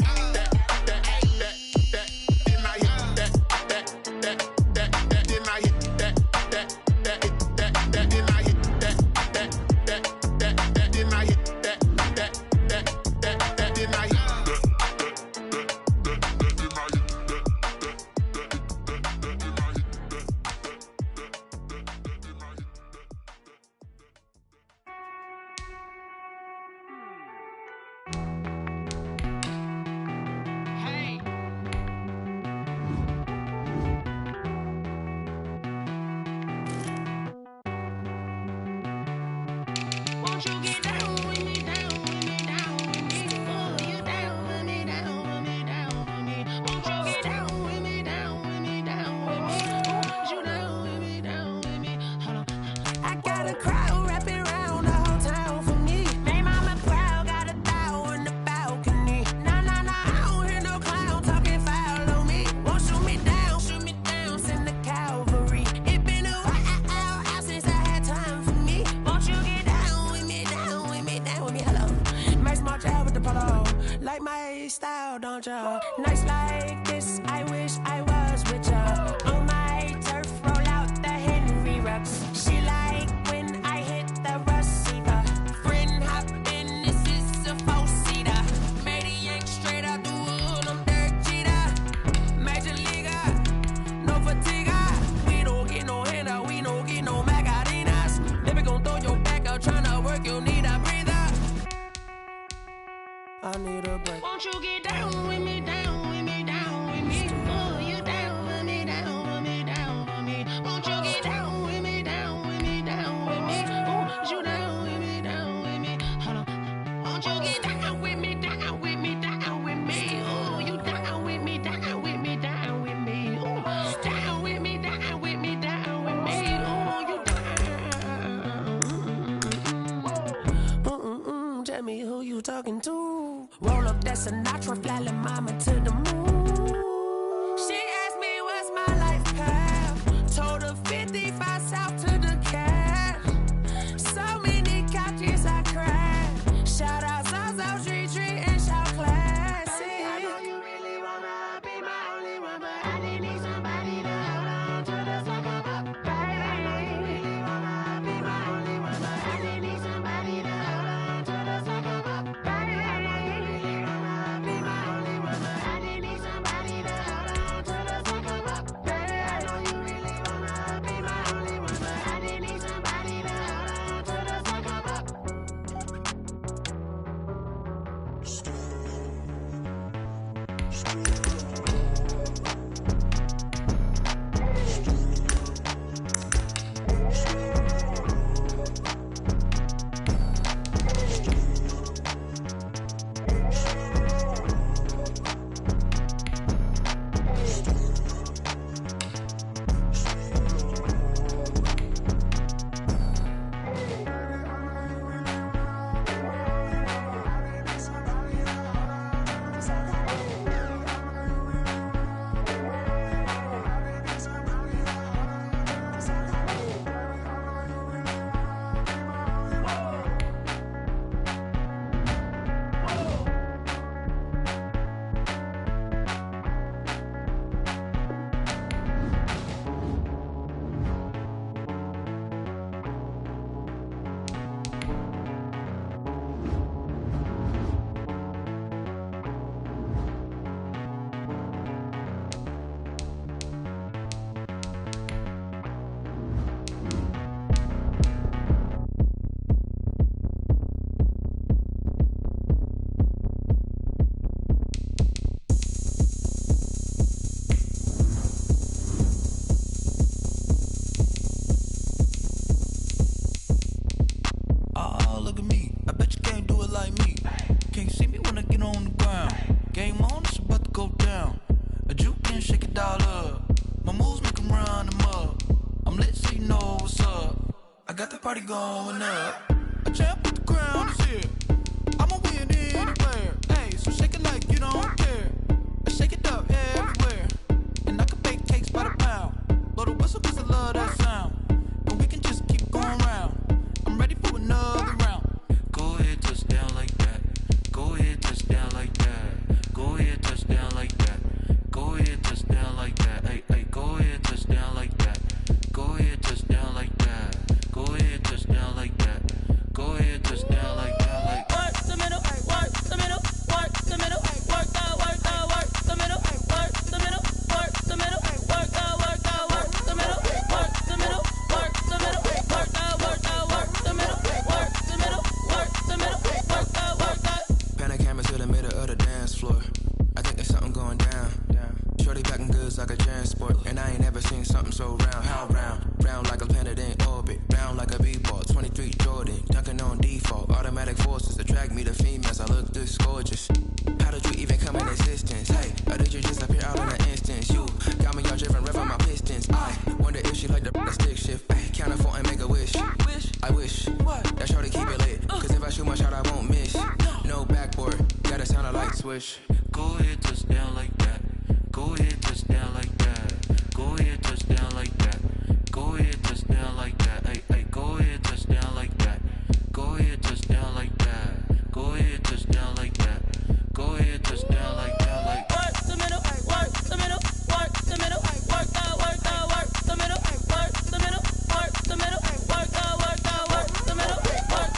Like my style, don't ya? Nights like this, I wish I was with ya. On my turf, roll out the Henry Rux. She like when I hit the receiver. Friend hop in, this is a four-seater. Made a yank straight out the wood, I'm Derek Jeter. Major leaguer, no fatigue. We don't get no handout, we don't get no Macarinas. Never gon' throw your back out, tryna work, you need a breather. I need a break. Won't you get down with me, down with me, down with me? Oh, you down with me, down with me, down with me. Won't you get down with me? you talking to? Roll up that Sinatra, fly la mama to the moon. She asked me what's my life path. Told her 55 south to the cat. So many couches I cried. Shout out Zazo, Tree Tree, and shout classic. I know you really wanna be my only one, but I didn't need somebody to hold on to the second up. Baby, I know you really wanna be my only one, but I didn't need somebody to hold on to the second up. Baby, I know you really wanna be my only one, but I didn't need somebody to hold on to the second up. Baby, I know you really wanna be my only one, but I didn't need somebody to hold on to the second up. Oh, look at me. I bet you can't do it like me. Can't see me when I get on the ground. Game on, it's about to go down. A juke and shake it all up. My moves make 'em run them up. I'm lit so you know what's up. I got the party going up. A champ with the crown is here. I'ma win anywhere. Hey, so shake it like you don't care. I shake it up everywhere. And I can bake cakes by the pound. Blow the whistle 'cause I love that sound. And we can just keep going round. I'm ready for another round. Go ahead, touch down like that. Go ahead, touch down like that. Go ahead, touch down like that. Go ahead, touch down like that. Hey, hey, go ahead, touch down like that. Go ahead, touch down like that. Go ahead, touch down like that. Go ahead, touch down like that. Like Work the middle, work the middle, work the middle, work the middle, work the middle, work the middle, work the middle, work the middle, work the middle, work the middle, work the middle, work the middle, work the middle, work the. pan the camera to the middle of the dance floor. I think there's something going down. Shorty backing goods like a transport, and I ain't never seen something so round. How round? Round like a planet in orbit, round like a b-ball. 23 Jordan, dunking on default. Automatic forces attract me to females. I look this gorgeous. How did you even come in existence? Hey, or did you just appear out in an instance? You got me all driven, revving my pistons. I wonder if she like the stick shift. Ay, count a four and make a wish. I wish that shorty keep it lit. 'Cause if I shoot my shot, I won't miss. No backboard, gotta sound a light switch. Go ahead, touch down like that. Go ahead, touch down like that. Go ahead, touch down like that. Go ahead, touch down like that. Hey, hey, go ahead, touch down like that. Go ahead, touch down like that. Go ahead, touch down like that. Go ahead, touch down like that. Like Work the middle, work the middle, work the middle, work the middle, work the middle, work the middle, work the middle, work the middle, work the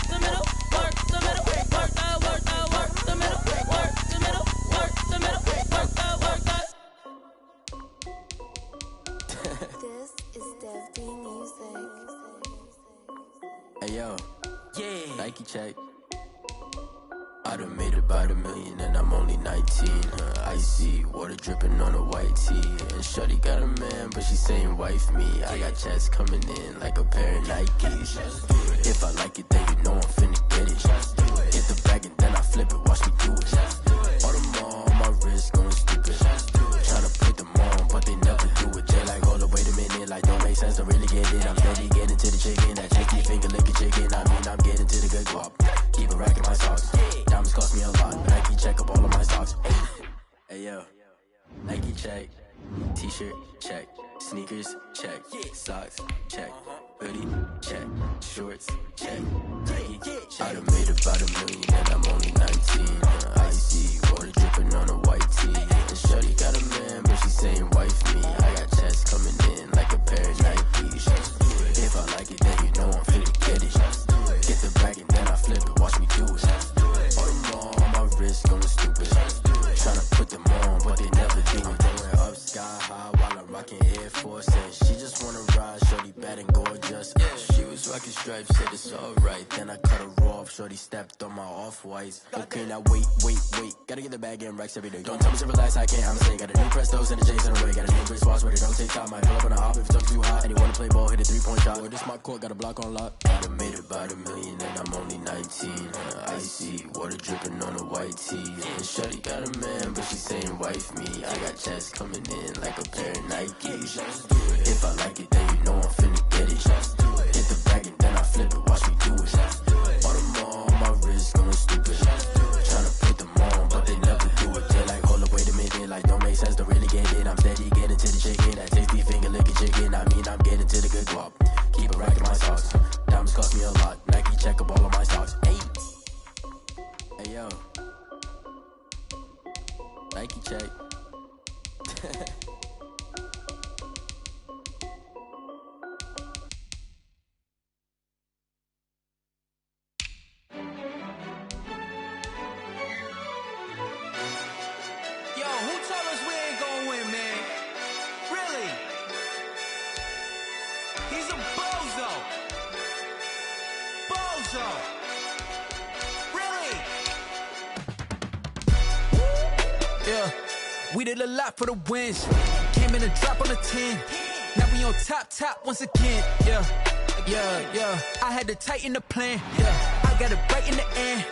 middle, work the middle, work the middle, work the middle, work the middle, work the middle, work the. This is Dev D Music. Hey yo, yeah, Nike check. I done made about $1 million and I'm only 19. Icy water dripping on a white tee. And shorty got a man, but she saying wife me. I got checks coming in like a pair of Nikes. If I like it, then you know I'm finna get it. Hit the bag and then I flip it, watch me do it. All the more on my wrist going stupid. Tryna put them on, but they never do it. Jay like, hold up, wait a minute, like don't make sense, don't really get it. I'm steady getting to the chicken, that chicky finger licking chicken. I mean, I'm getting to the good guap. Keep it racking my sauce. Diamonds T-shirt, check. Sneakers, check. Socks, check. Hoodie, check. Shorts, check. Nike, check. I done made about $1 million and I'm only 19. Icy, water dripping on a white tee. And shorty got a man, but she saying wife me. I got checks coming in like a pair of Nikes. If I like it, then you know I'm finna get it. Get the bag and then I flip it, watch me do it. All them on my wrist going stupid. Tryna put them on, but they never do it. Going up sky high while I'm rocking Air Force. And she just wanna ride, shorty bad and gorgeous. She was rocking stripes, said it's alright. Then I cut her off, shorty stepped on my off-whites. Okay, now wait. Gotta get the bag and racks every day. Don't tell me to relax, I can't, I'm saying. Got a new Prestos and a J's in a way. Got a new wristwatch where they don't take time. Might pull up on a hop if it's too hot. And you wanna play ball, hit a 3-point shot. Well, this my court, got a block on lock. I done made about $1 million and I'm only 19. Icy, water dripping on a white tee. And shorty got a man, but she saying wife me. I got checks coming in like a pair of Nikes. If I like it, then you know I'm finna get it. Hit the bag and then I flip it, watch me do it. All them on my wrist going stupid. Tryna put them on, but they never do it. They're like, hold up, wait a minute, like don't make sense, don't really get it. I'm steady getting to the chicken, that tasty finger licking chicken. I mean, I'm getting to the good guap. Keep it racking my socks. Diamonds cost me a lot. Nike check up all of my stocks. Hey yo, Nike check. We did a lot for the wins. Came in a drop on a 10. Now we on top once again. Yeah. I had to tighten the plan. Yeah. I got it right in the end.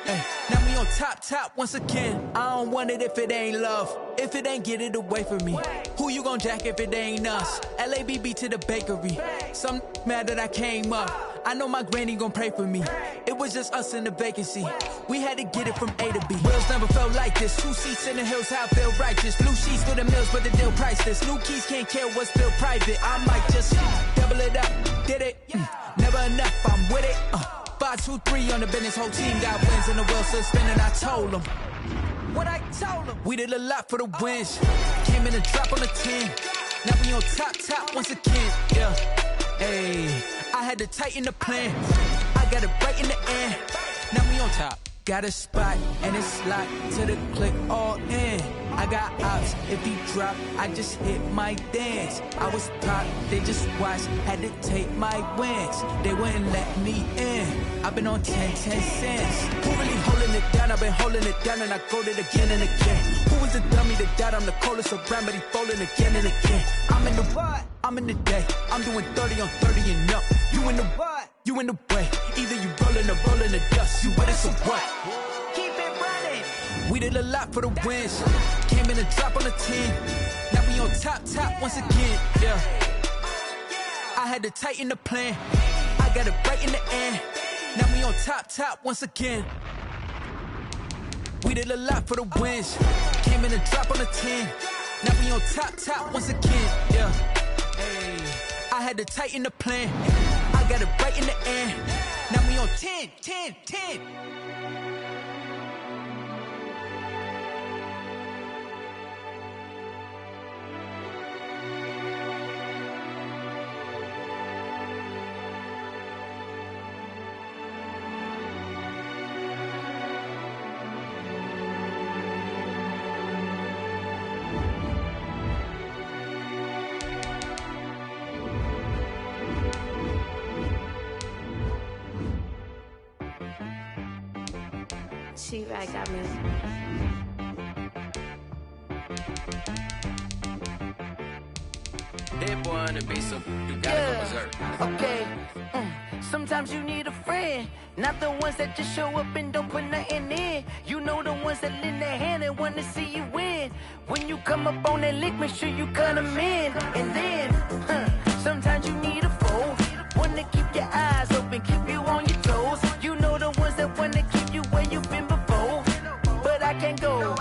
Now we on top once again. I don't want it if it ain't love. If it ain't, get it away from me. Who you gon' jack if it ain't us? LABB to the bakery. Some mad that I came up. I know my granny gon' pray for me. It was just us in the vacancy. We had to get it from A to B. Wheels never felt like this. 2 seats in the hills, how I feel righteous. Blue sheets for the mills, but the deal priceless. New keys can't care what's still private. I might just double it up. Did it? Never enough, I'm with it. 5, 2, 3 on the business. Whole team got wins and the wheels still spinning. I told them what I told them. We did a lot for the wins. Came in a drop on a 10. Now we on top once again. Yeah. Hey, I had to tighten the plan. I got it right in the end. Now we on top. Got a spot and it's locked to the click all in. I got ops, if he drop, I just hit my dance. I was top, they just watched, had to take my wins. They wouldn't let me in. I've been on 10 cents. Who really holding it down? I've been holding it down and I go it again and again. Who was the dummy that died? I'm the coldest around, but he falling again and again. I'm in the what? I'm in the day. I'm doing 30 on 30 and up. You in the what? You in the way. Either you rolling or rolling the dust. You with it, so what? Keep it running. We did a lot for the wins. Came in a drop on a 10. Now we on top once again. Yeah. I had to tighten the plan. I got it right in the end. Now we on top once again. We did a lot for the wins. Came in a drop on a 10. Now we on top once again. Yeah. Hey. I had to tighten the plan. I got it right in the end. Now we on 10. She-Rag got me. That boy on the beat, so you gotta go berserk. Okay. Sometimes you need a friend, not the ones that just show up and don't put nothing in. You know the ones that lend their hand and want to see you win. When you come up on that lick, make sure you cut them in. And then, sometimes you need a foe, one to keep your eyes open, keep you on your toes. You know the ones that want to keep you where you've been before. But I can't go,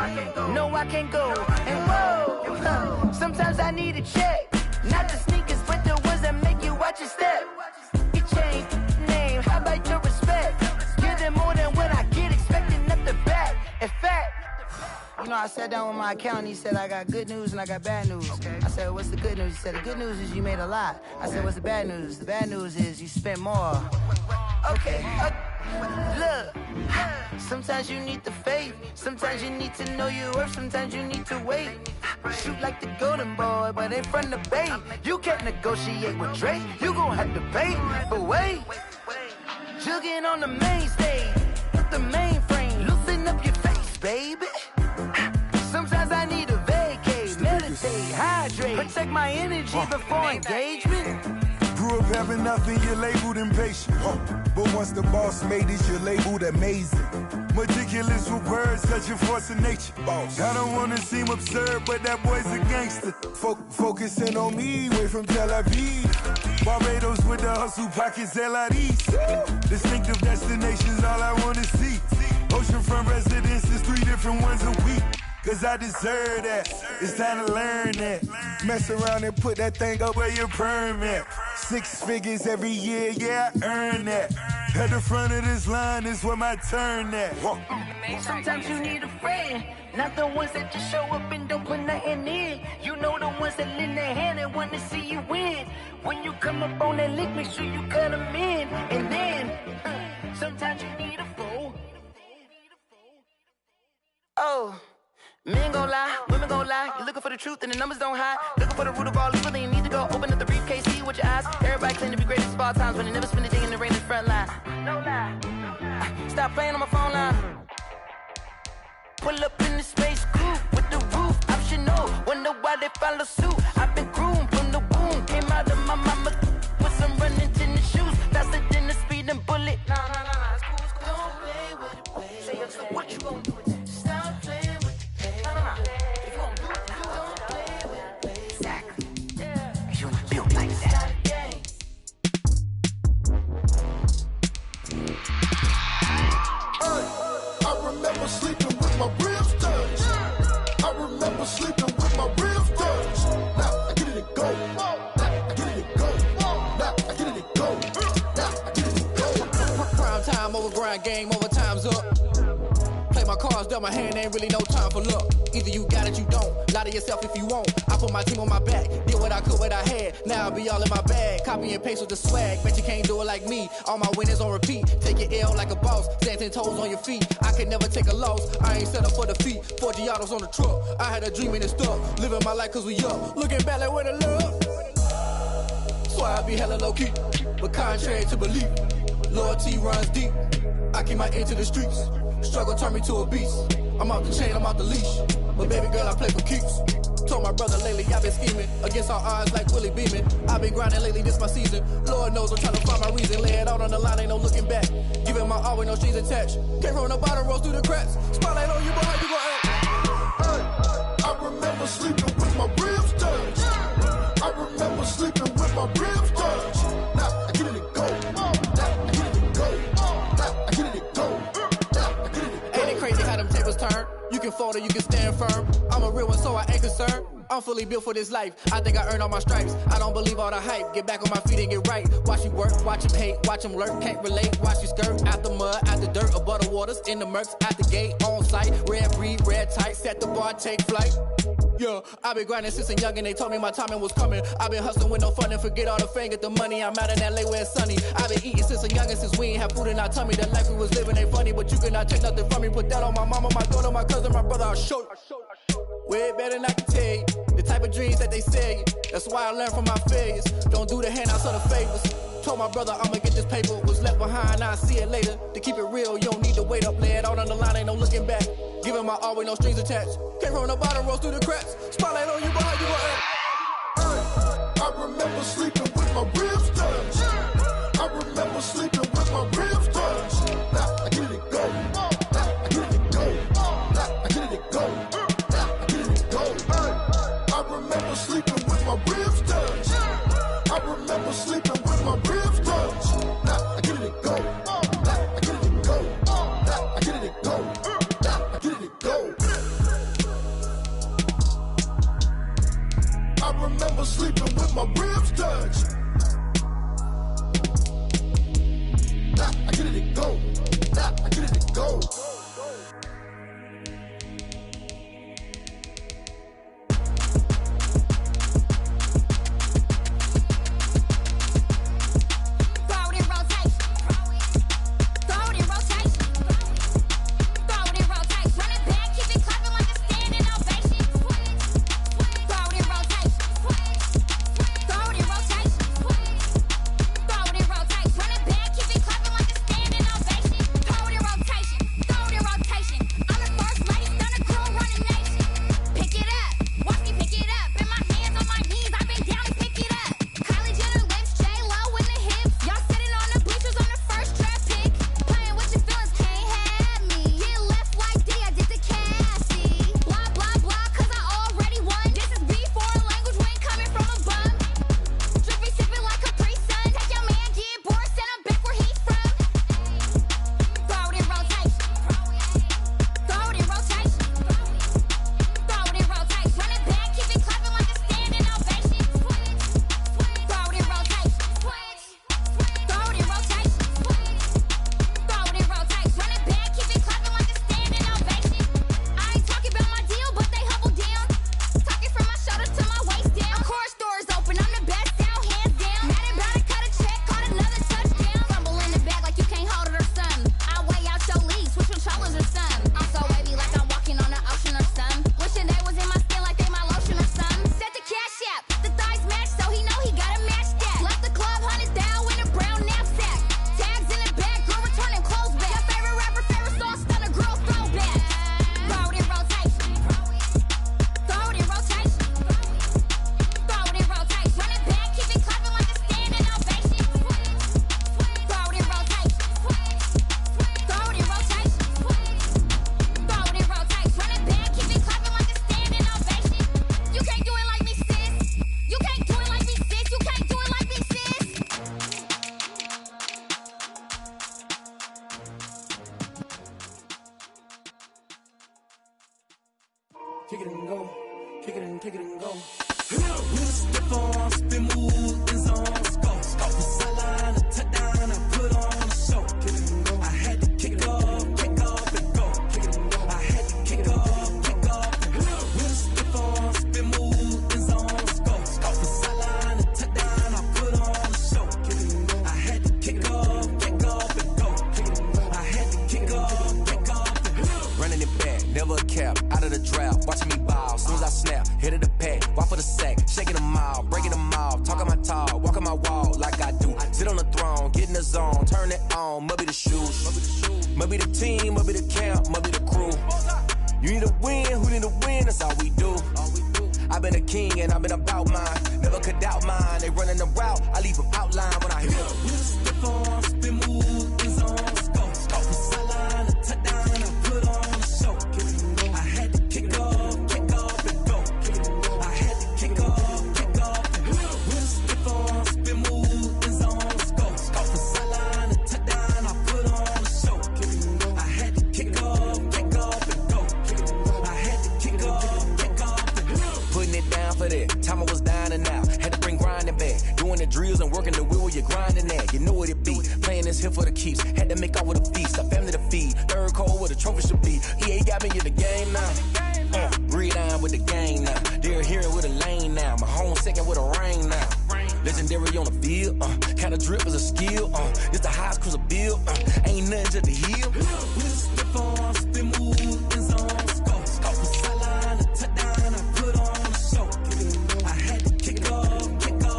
no I can't go. And whoa, sometimes I need a check. I sat down with my accountant. He said, I got good news and I got bad news. Okay. I said, what's the good news? He said, the good news is you made a lot. I said, what's the bad news? The bad news is you spent more. Okay. Look, sometimes you need the faith. Sometimes you need to know your worth. Sometimes you need to wait. Shoot like the golden boy, but ain't from the bay. You can't negotiate with Drake. You gon' have to pay. But wait, jugging on the main stage. The mainframe, loosen up your face, baby. Sometimes I need a vacate, meditate, hydrate, protect my energy before engagement. Grew up having nothing, you're labeled impatient. But once the boss made it, you're labeled amazing. Meticulous with words, such a force of nature. I don't wanna seem absurd, but that boy's a gangster. Focusing on me, way from Tel Aviv. Barbados with the hustle pockets, LIDs. Distinctive destinations, all I wanna see. Oceanfront residences, 3 different ones a week. Cause I deserve that, it's time to learn that. Mess around and put that thing up where your permit. 6 figures every year, yeah, I earn that. At the front of this line is where my turn at. Sometimes you need a friend, not the ones that just show up and don't put nothing in. You know the ones that lend their hand and want to see you win. When you come up on that lick, make sure you cut them in. And then, sometimes you need a fool. Oh. Men gon' lie, women gon' lie. You're looking for the truth and the numbers don't hide. Looking for the root of all evil, then you need to go open up the briefcase, see with your eyes. Everybody claim to be greatest of all times, but they never spend a day in the rain in the front line. No lie. Stop playing on my phone line. Pull up in the space coupe with the roof optional. Wonder why they follow suit. I've been groomed from the womb. Came out of my mama with some running tennis shoes. Faster than the speeding bullet. Nah, it's cool, it's cool. Don't play with it, play. Say what you gon' do with that? Stop playing. Sleeping with my ribs touched. I remember sleeping with my ribs touched. Now I get it and go. Now I get it and go. Now I get it and go. Now I get it and go. Prime time over grind game, over time's up. Play my cards, dealt my hand, ain't really no time for luck. Either you got it, you don't. Lie to yourself if you won't. I put my team on my back, did what I could, what I had. Now I'll be all in my bag. Copy and paste with the swag. Bet you can't do it like me. All my winners on repeat. Take your L like a boss. Stand 10 toes on your feet. I could never take a loss. I ain't set up for defeat. 4 Giottos on the truck. I had a dream and it stuck. Living my life cause we up. Looking back like where the love. So I be hella low key. But contrary to belief, loyalty runs deep. I keep my ear to the streets. Struggle turned me to a beast. I'm out the chain, I'm out the leash. But baby girl, I play for keeps. Told my brother lately, I've been scheming. Against all odds like Willie Beeman. I've been grinding lately, this my season. Lord knows I'm trying to find my reason. Lay it out on the line, ain't no looking back. Giving my all with no strings attached. Came from the bottom, rose through the cracks. Spotlight on you, but how you gon' act? I remember sleeping with my ribs touched. I remember sleeping with my ribs touched. Now I get it and go. Now I get it and go. Now I get it and go. Now I get it and go. Ain't it crazy how them tables turn? You can fold or you can stand firm. I'm a real one, so I ain't concerned. I'm fully built for this life. I think I earned all my stripes. I don't believe all the hype. Get back on my feet and get right. Watch you work, watch him hate, watch him lurk. Can't relate, watch you skirt. Out the mud, out the dirt, above the waters, in the murks, out the gate, on site. Red breed, red tight, set the bar, take flight. Yeah, I been grinding since a youngin', they told me my timing was coming. I been hustling with no fun and forget all the fame, get the money. I'm out in LA where it's sunny. I been eating since a youngin', since we ain't have food in our tummy. The life we was living ain't funny, but you cannot take nothing from me. Put that on my mama, my daughter, my cousin, my brother, I'll show you. Way better than I can tell you. The type of dreams that they sell you. That's why I learned from my failures. Don't do the handouts or the favors. Told my brother I'ma get this paper. Was left behind, I'll see it later. To keep it real, you don't need to wait up. Lay it out on the line, ain't no looking back. Giving my all with no strings attached. Came from the bottom, rose through the cracks. Spotlight on you, but how you gon' act? I remember sleeping with my ribs touched. I remember sleeping with my ribs touched. Now I get it and go. Now I get it and go. Now I get it and go. Now I get it and go. I remember sleeping with my ribs touched. I remember sleeping with my ribs touched. Now I get it and go. Now I get it and go. Now I get it and go. Now I get it and go. I remember sleeping with my ribs touched. Now I get kick it and go, kick it and go. With a stiff on, spin move, in zone, scope. The sideline, a touchdown, I put on a show. Kick it and go. I had to kick off and go. Kick it and go. I had to kick off and go. With a stiff on, spin move, in zone, scope. The sideline, a touchdown, I put on a show. Kick it and go. I had to kick off and go. Kick it and go. I had to kick off and go. Running it back, never a cap, out of the draft, watching me ball. Soon as I snap, hit of the pack, walk for the sack, shaking them all, breaking them off, talking my talk, walking my wall like I do. Sit on the throne, get in the zone, turn it on, must be the shoes, must be the team, must be the camp, must be the crew. You need a win, who need a win, that's all we do. I've been a king and I've been about mine, never could doubt mine. They running the route, I leave them outline when I hit them. With a stiff on, spin move, in zone, scope. The sideline, a touchdown, I put on a show. Kick it and go. I had to kick off and go. Kick it and go. I had to kick off and go. With a stiff on, spin move, in zone, scope. The sideline, a touchdown, I put on a show. Kick it and go. I had to kick off and go. Kick it and go. I had to kick off and go. Putting it down for that, time I was down and out, had to bring grinding back, doing the drills and working the wheel where you're grinding at, you know what it be, playing this here for the keeps, had to make out with a feast, a family to feed, third cold where the trophy should be, EA got me in the game now, breathe down with the game now, they're hearing with a lane now, my home second with a rain now, legendary on the field, kind of drip is a skill, it's the highest cruiser bill, ain't nothing just to heal. With a stiff on, spin move, in zone, scope. The sideline, a touchdown, I put on a show. Kick it and go. I had to kick off and go.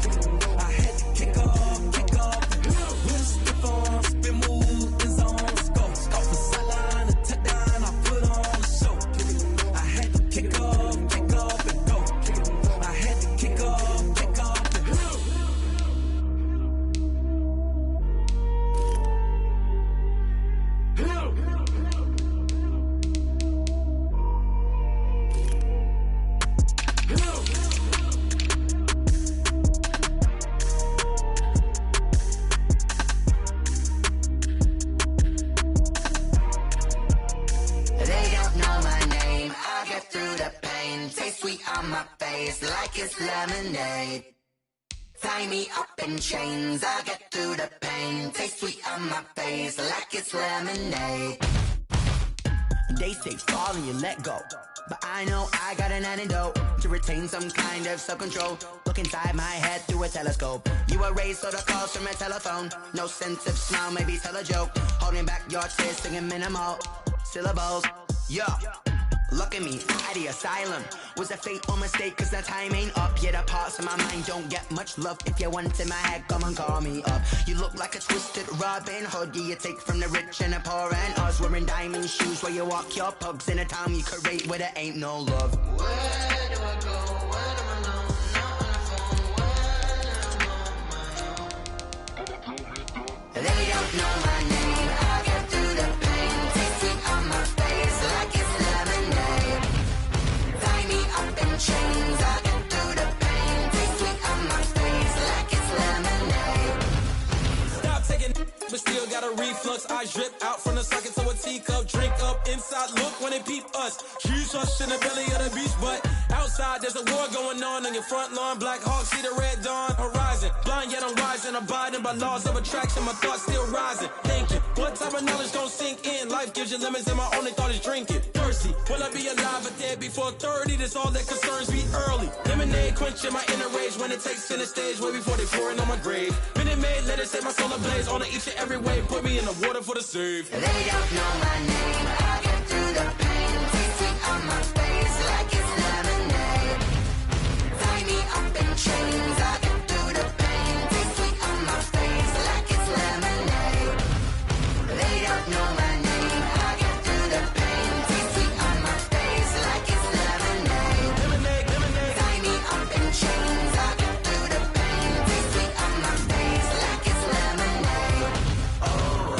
Kick it and go. I had to kick off and go. With a stiff on, spin move, in zone, scope. The sideline, a touchdown, I put on a show. Kick it and go. I had to kick off and go. Kick it and go. I had to kick off and go. They don't know my name, I get through the pain. Taste sweet on my face like it's lemonade. Tie me up in chains, I get through the pain. Taste sweet on my face like it's lemonade. They say fall and you let go, but I know I got an antidote to retain some kind of self-control. Look inside my head through a telescope. You erase all the calls from a telephone. No sense of smile, maybe tell a joke. Holding back your tears, singing minimal syllables. Yeah, look at me, at the asylum. Was a fate or mistake, cause the time ain't up. Yeah, the parts of my mind don't get much love. If you want in my head, come and call me up. You look like a twisted Robin Hood. Yeah, you take from the rich and the poor and us. Wearing diamond shoes where you walk your pugs in a town you create where there ain't no love. Where do I go? Where do I know? Not on my own. They don't know my name. I get through the pain. Taste sweet on my face like it's lemonade. Tie me up in chains. I get through the pain. Taste sweet on my face like it's lemonade. Stop taking, but still got a reflux. I drip out from the socket to a teacup. Drink up inside, look when they peep us. Huge rush in the belly of the beach, but outside there's a war going on your front lawn. Black Hawk, see the red dawn horizon. Blind yet I'm rising, abiding by laws of attraction. My thoughts still rising. Thinking, what type of knowledge gon' sink in? Life gives you lemons and my only thought is drinking. Thirsty, will I be alive or dead before 30? That's all that concerns me early. Lemonade quenching my inner rage when it takes center stage way before they pour it on my grave. Minute Maid, let it set my soul ablaze. On each and every way, put me in the water for the save. They don't know my name. I get through the pain. Taste sweet on my face like it's lemonade. Tie me up in chains. I get through the pain. Taste sweet on my face like it's lemonade. They don't know my name. I get through the pain. Taste sweet on my face like it's lemonade. Tie me up in chains. I get through the pain. Taste sweet on my face like it's lemonade. Oh.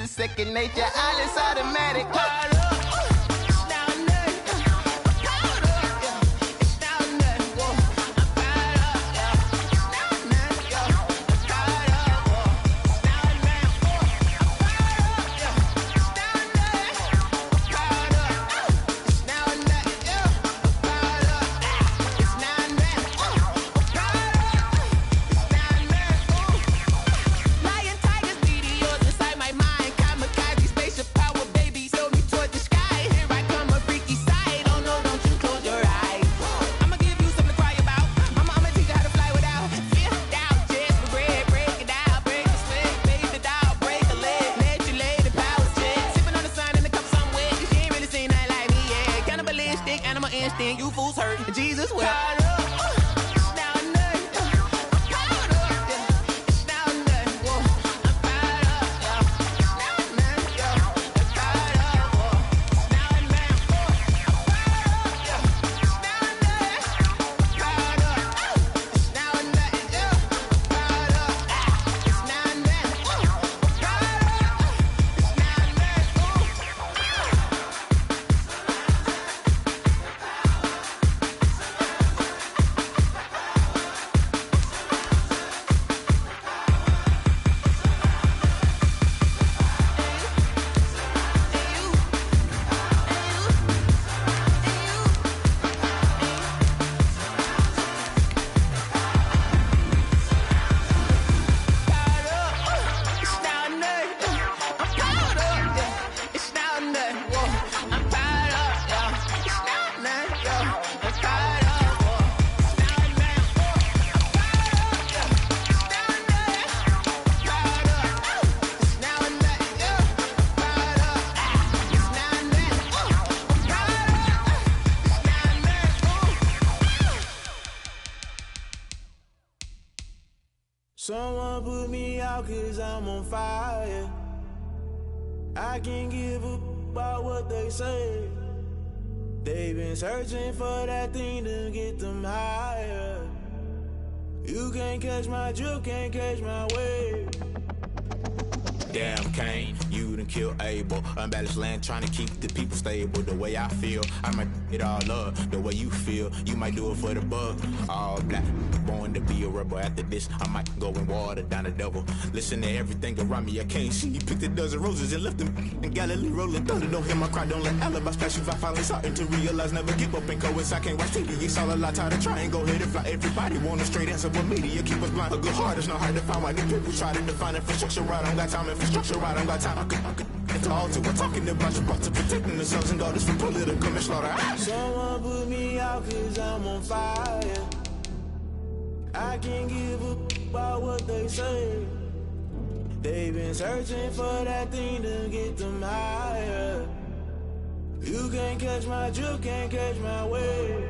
second nature. All is automatic. Caught up. You fools hurt. Jesus will. Someone put me out 'cause I'm on fire. I can't give up about what they say. They've been searching for that thing to get them higher. You can't catch my drift, can't catch my wave. Damn, Kane, you done killed Abel. Unbalanced land, trying to keep the people stable. The way I feel, I might it all up. The way you feel, you might do it for the buck. All black, born to be a rebel. After this, I might go and water down the devil. Listen to everything around me, I can't see. Picked a dozen roses and left them in Galilee rolling thunder. Don't hear my cry, don't let alibis pass you. I finally starting to realize, never give up and coincide. Can't watch TV, it's all a lot. Tired of trying, go ahead and fly. Everybody want a straight answer, but media keep us blind. A good heart is not hard to find. Why the people try to define infrastructure right? I don't got time, infrastructure right, I don't got time. I could it's all to we're talking about you brought to protecting the sons and daughters from political and slaughter. Someone put me out 'cause I'm on fire. I can't give up about what they say. They've been searching for that thing to get them higher. You can't catch my drift, can't catch my wave.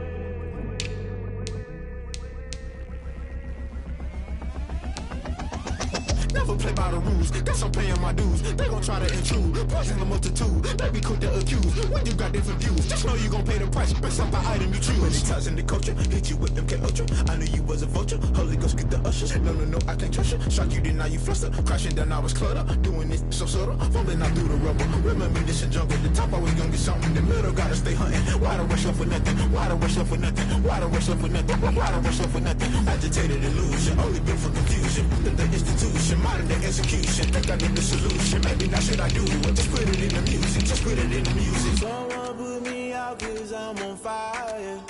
Never play by the rules, guess I'm paying my dues. They gon' try to intrude, poison the multitude. They be quick to accuse, when you got different views. Just know you gon' pay the price, based off the item you choose. Many times in the culture, hit you with them K-Ultra. I knew you was a vulture, Holy Ghost get the ushers. No, I can't trust you. Shock you, then now you fluster. Crashing down, I was cluttered. Doing this so subtle, falling out through the rubble. Remember this in jungle, the top always gonna get something. The middle gotta stay hunting. Why the rush up for nothing? Why the rush up for nothing? Why the rush up for nothing? Why the rush up for nothing? Agitated illusion, only built for confusion. The institution, modern day execution. Think I need the solution. Maybe now should I do it? Just put it in the music. Just put it in the music. Someone put me out 'cause I'm on fire.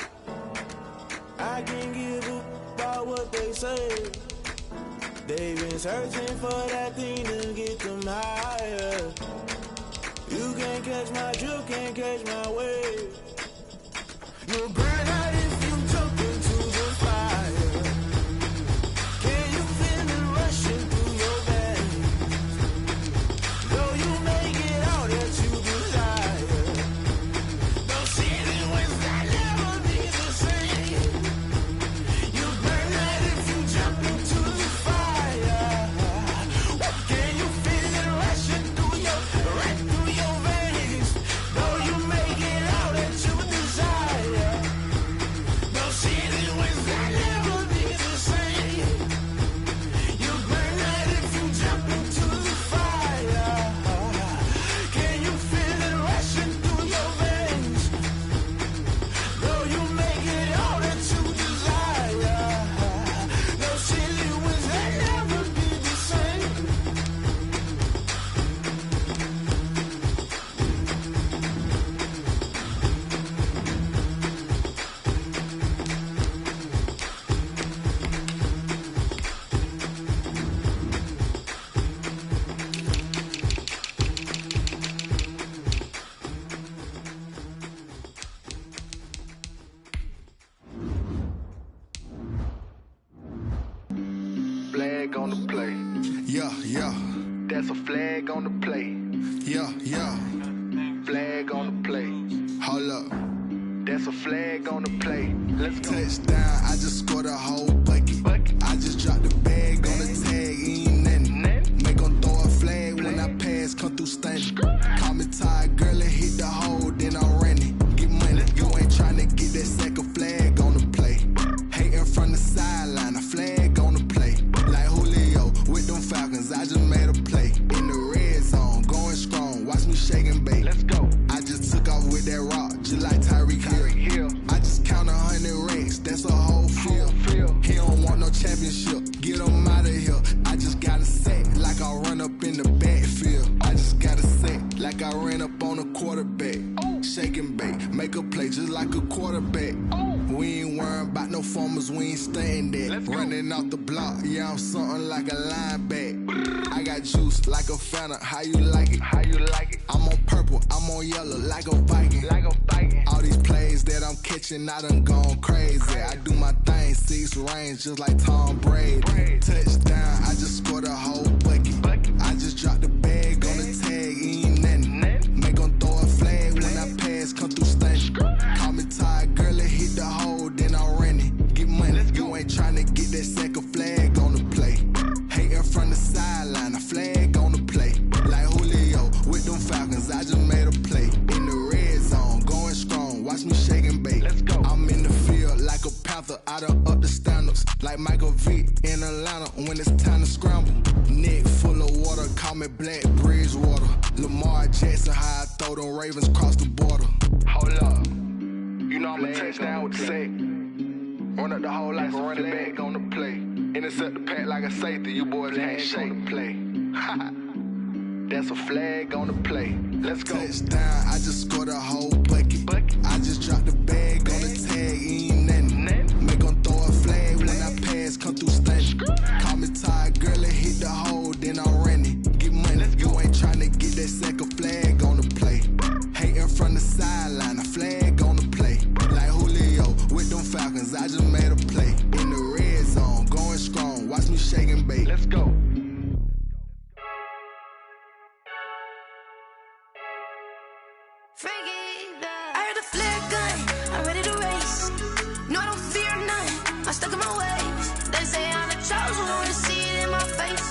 I can't give up about what they say. They've been searching for that thing to get them higher. You can't catch my drift, can't catch my wave. You'll burn out if you jump into the fire. Can you feel it rushing through your veins? Though you make it all that you desire. Don't see it when that never be the same. You burn out if you jump into the fire. Can you feel it rushing through your veins? Though you make it all that you desire. flag on the play. Yeah, yeah. That's a flag on the play. Yeah, yeah. Flag on the play. Hold up. That's a flag on the play. Let's go. Touchdown, I just scored a whole bucket. I just dropped the bag on the tag, ain't nothing. Make 'em throw a flag when I pass, come through stunning. Call me tired, girl, and hit the hole, then I'm running. Get money, you ain't tryna get that second flag on the play. Hating from the sideline, a flag on the play. Like Julio with them Falcons, I just made a play. In the red zone, going strong, watch me shake and bake. Let's go. I just took off with that rock, just like Tyreek Hill. I just count 100 racks, that's a whole field. He don't want no championship, get him out of here. I just got a set, like I run up in the backfield. I just got a set, like I ran up on a quarterback. Shake and bake, make a play just like a quarterback. We ain't worrying about no formers, we ain't staying there. Running off the block, yeah, I'm something like a lineback. I got juice like a Fanta, how you like it? How you like it? I'm on purple, I'm on yellow, like a Viking. Like a Viking. All these plays that I'm catching, I done gone crazy. I do my thing, 6 range, just like Tom Brady. Touchdown, I just scored a whole bucket. I just dropped the bag on the tag, ain't nothing. Make 'em throw a flag when I pass, come through stunning. Call me tired, girl, and hit the hole, then I'm running. Get money, you ain't tryna get that second flag on the play. Hating from the sideline, a flag on the play. Like Julio with them Falcons, I just made a play. In the red zone, going strong, watch me shake and bake. Let's go. I'm in the field like a Panther, I done up the standards. Like Michael Vick in Atlanta when it's time to scramble. Neck full of water, call me Black Bridgewater. Lamar Jackson, how I throw them Ravens cross the border. Hold up. You know I'm a touchdown with the sack. Run up the hole like a running back on the play. Intercept the pack like a safety, you boys can't shake the play. That's a flag on the play. Let's go. Touchdown, I just scored a whole bucket. I just dropped the bag on the tag, ain't nothing. Make 'em throw a flag when I pass, come through stunning. Call me tired, girl, and hit the hole, then I'm running. Get money, you ain't tryna get that second flag on the play. Hating from the sideline, a flag on the play. Like Julio with them Falcons, I just made a play. In the red zone, going strong, watch me shake and bake. Let's go. I heard the flare gun, I'm ready to race. No, I don't fear none, I'm stuck in my ways. They say I'm the chosen one, to see it in my face.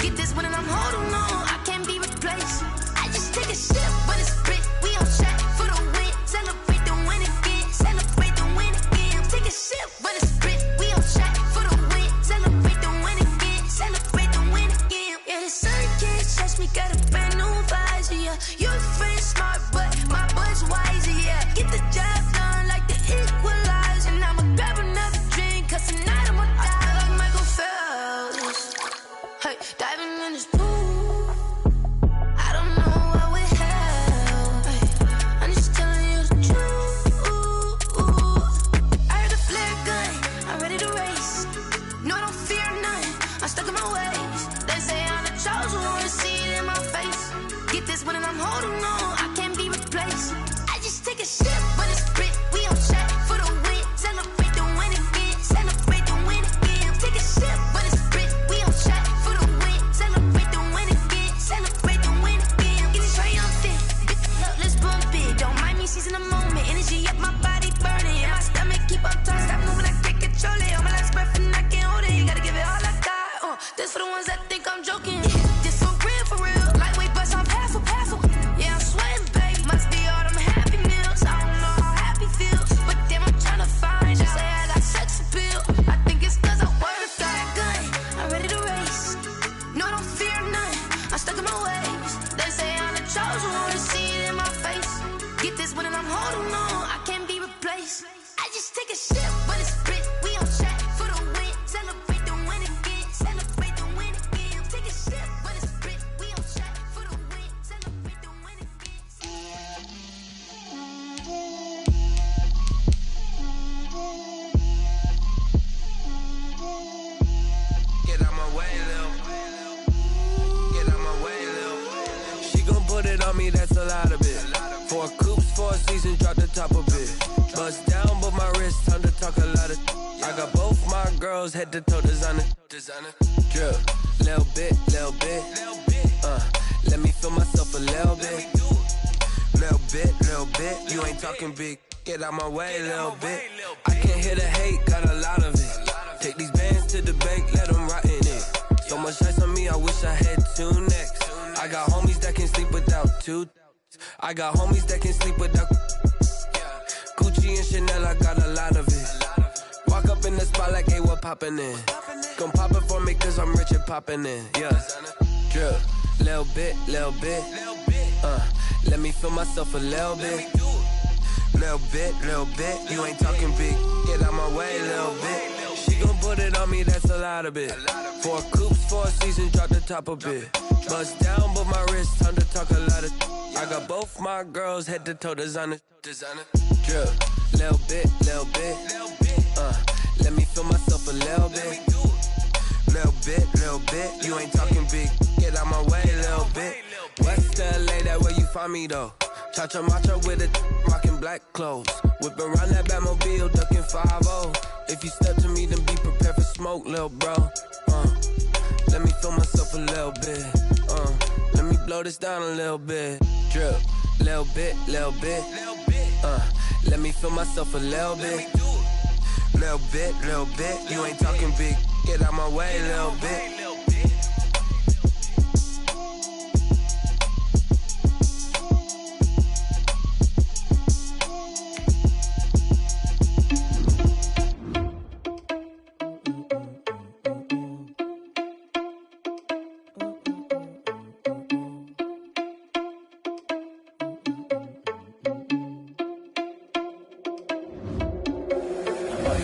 Get this one and I'm holding on, I can't be replaced. I just take a sip, but it's split, we on track for the win. Celebrate the win again, celebrate the win again. Take a sip, but it's split, we on track for the win. Celebrate the win again, celebrate the win again. Yeah, the sun can't touch me, got a brand new visor, yeah. Your friend's smart, but my bud's wiser, yeah. Get the job done like the equalizer. And I'ma grab another drink, cause tonight I'ma die like Michael Phelps. Hey, diving in this pool, I don't know what would help. Hey, I'm just telling you the truth. I heard the flare gun, I'm ready to race. No, I don't fear none, I'm stuck in my ways. They say I'm the chosen one, to see it in my face. Get this one and I'm holding on, I can't be replaced. I just take a sip, but it's split, we on track for the win. Celebrate the win again, celebrate the win again. Take a sip, but it's split, we on track for the win. Celebrate the win again, celebrate the win again. Get it triumphant, look, let's bump it. Don't mind me seizing the moment, energy up my body burning. And my stomach keep up turn, stop moving, I can't control it. On my last breath and I can't hold it, you gotta give it all I got. This for the ones that think I'm joking. This for real, lightweight bust off half of. Yeah, I'm sweating, babe, must be all them happy meals. I don't know how happy feels, but damn, I'm tryna find you. Say I got sex appeal, I think it's cause I work that gun. I'm ready to race, no, I don't fear none, I'm stuck in my ways. They say I'm the chosen one, to see it in my face. Get this one and I'm holding on, I can't be replaced. I just take a sip, but it's split, we on track for the win. Celebrate the win again, celebrate the win again. Take a sip, but it's split, we on track for the win. Celebrate the win again. Get out my way, Lil. Get out my way, Lil. She gon' put it on me, that's a lot of it. 4 coops, 4 seasons, drop the top of it. Bust down, but my wrist, time to talk a lot of. I got both my girls head to toe designer. designer. Drip, little bit. Let me feel myself a little bit. Little bit. You ain't talking big. Get out my way a little bit. I can't hear the hate, got a lot of it. Take these bands to the bank, let them rot in it. So much ice on me, I wish I had 2 necks. I got homies that can sleep without 2. I got homies that can sleep without Gucci and Chanel, I got a lot of it. Walk up in the spot like, hey, what poppin' in? Gon' pop it for me cause I'm rich and poppin' in, yeah. Drip, little bit. Let me feel myself a little bit. Little bit. You ain't talking big, get out my way a little bit. She gon' put it on me, that's a lot of it. 4 coupes, 4 seasons, drop the top a bit. Bust down, but my wrist, time to talk a lot of. I got both my girls head to toe designer. Drip, little bit. Let me feel myself a little bit. Little bit. You ain't talking big, get out my way a little bit. West LA, that where you find me though. Cha-cha matcha with a rockin' black clothes. Whip around that Batmobile, ducking 5-0. If you step to me, then be prepared for smoke, lil' bro. Let me feel myself a little bit. Let me blow this down a little bit. Drip, little bit. Let me feel myself a little bit. Little bit. You ain't talking big. Get out my way a little bit.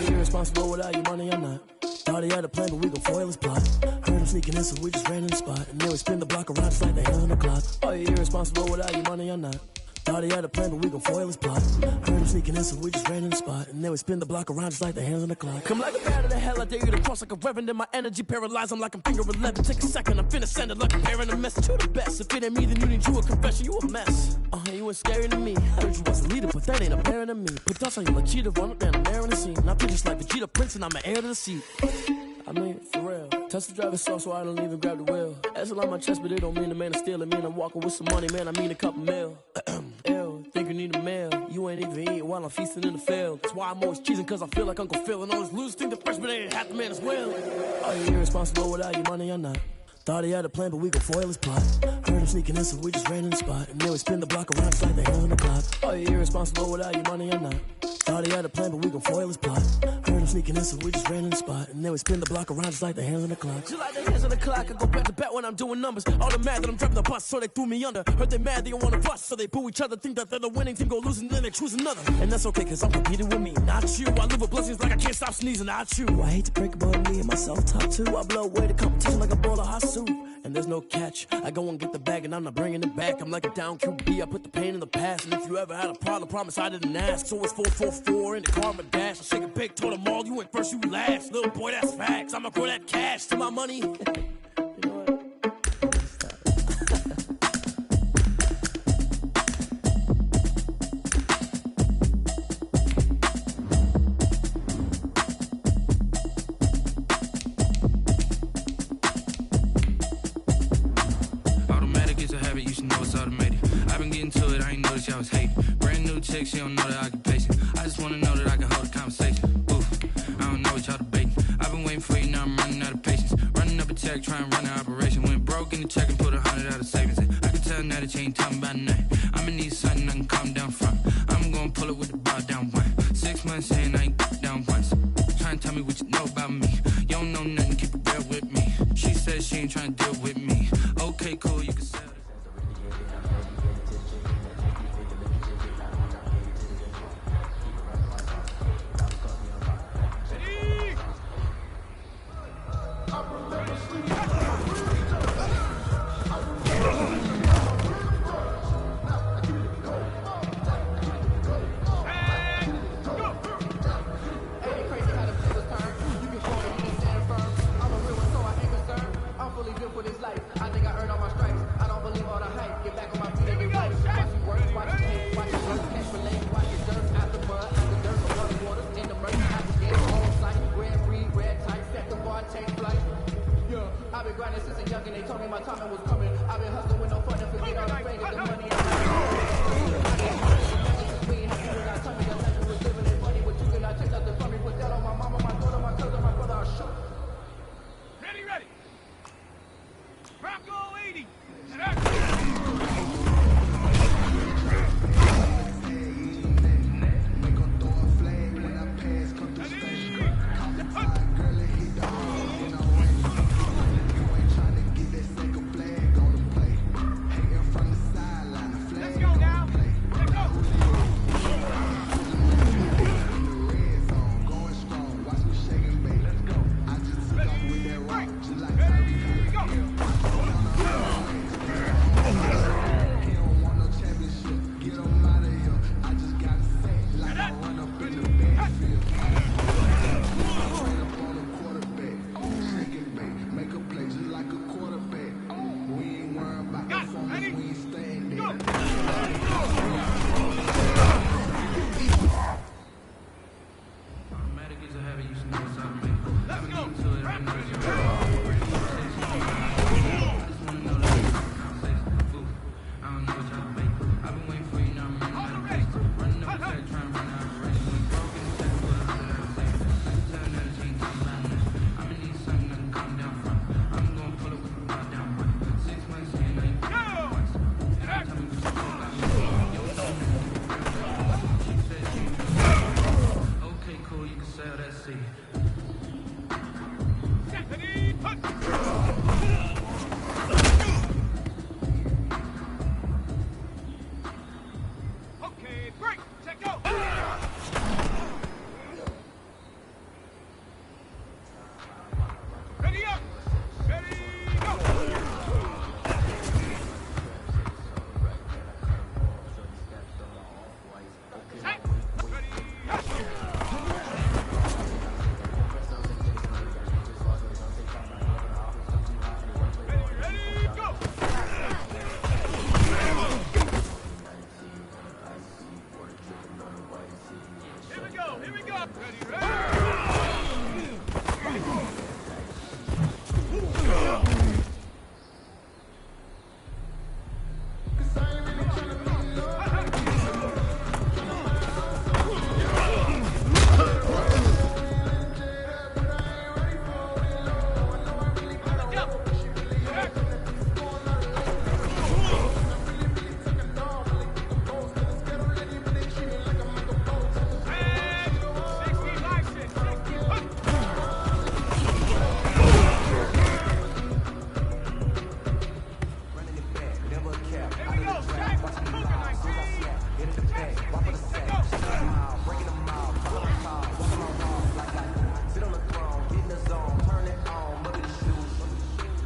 Irresponsible without your money or not. Thought he had a plan, but we gon' foil his plot. Heard him sneaking in, so we just ran in the spot. And then we spin the block around just like the hands on the clock. Are you irresponsible without your money or not? Thought he had a plan, but we gon' foil his plot. Heard him sneaking in, so we just ran in the spot. And then we spin the block around just like the hands on the clock. Come like a bat of the hell, I dare you to cross like a reverend. In my energy paralyzed, I'm like I'm finger 11. Take a second, I'm finna send it like I'm bearing a message to the best. If it ain't me, then you need you a confession, you a mess. You ain't scary to me. Heard you was a leader, but that ain't apparent to me. Put dust on you like cheetah, run up down the air in the scene. Now I just like Vegeta Prince, and I'm an heir to the seat. I mean, for real. Touch the driver's sauce, so I don't even grab the wheel. That's on my chest, but it don't mean the man is stealing. Mean I'm walking with some money, man. I mean a couple mil. Ew, think you need a meal. You ain't even eating while I'm feasting in the field. That's why I'm always cheesing, cause I feel like Uncle Phil. And all those losers think the freshman ain't half the man as well. Are you irresponsible without your money or not? Thought he had a plan, but we gon' foil his plot. Heard him sneaking in, so we just ran in the spot. And then we spin the block around just like the hands on the clock. Are you irresponsible without your money or not? Thought he had a plan, but we gon' foil his plot. Heard him sneaking in, so we just ran in the spot. And then we spin the block around just like the hands on the clock. Just like the hands on the clock, I go back to back when I'm doing numbers. All the mad that I'm driving the bus, so they threw me under. Heard they mad, they don't wanna bust, so they boo each other. Think that they're the winning team, go losing, then they choose another. And that's okay, cause I'm competing with me, not you. I live with blessings like I can't stop sneezing, not you. I hate to break about me and myself top two. I blow away the competition like a bowl of hot soup. And there's no catch. I go and get the bag and I'm not bringing it back. I'm like a down QB, I put the pain in the past. And if you ever had a problem, promise I didn't ask. So it's 444 in the car, my dash. I shake a big, told them all, you went first, you last. Little boy, that's facts. I'ma grow that cash to my money. You know what? I was hating. Brand new chick, she don't know the occupation. I just wanna know that I can hold a conversation. Oof, I don't know what y'all debating. I've been waiting for you, now I'm running out of patience. Running up a check, trying to run an operation. Went broke in the check and put 100 out of savings in. I can tell now that you ain't talking about nothing. I'ma need something I can calm down from. I'm gonna pull it with the bar down one. 6 months saying I ain't down once. Trying to tell me what you know about me. You don't know nothing, keep it real with me. She said she ain't trying to deal with me. Okay, cool, you can sell it. For this life, grinding since a young and they told me my timing was coming. I've been hustling with no fun and forget all the fame and the money. Bravo 80!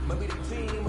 Maybe the team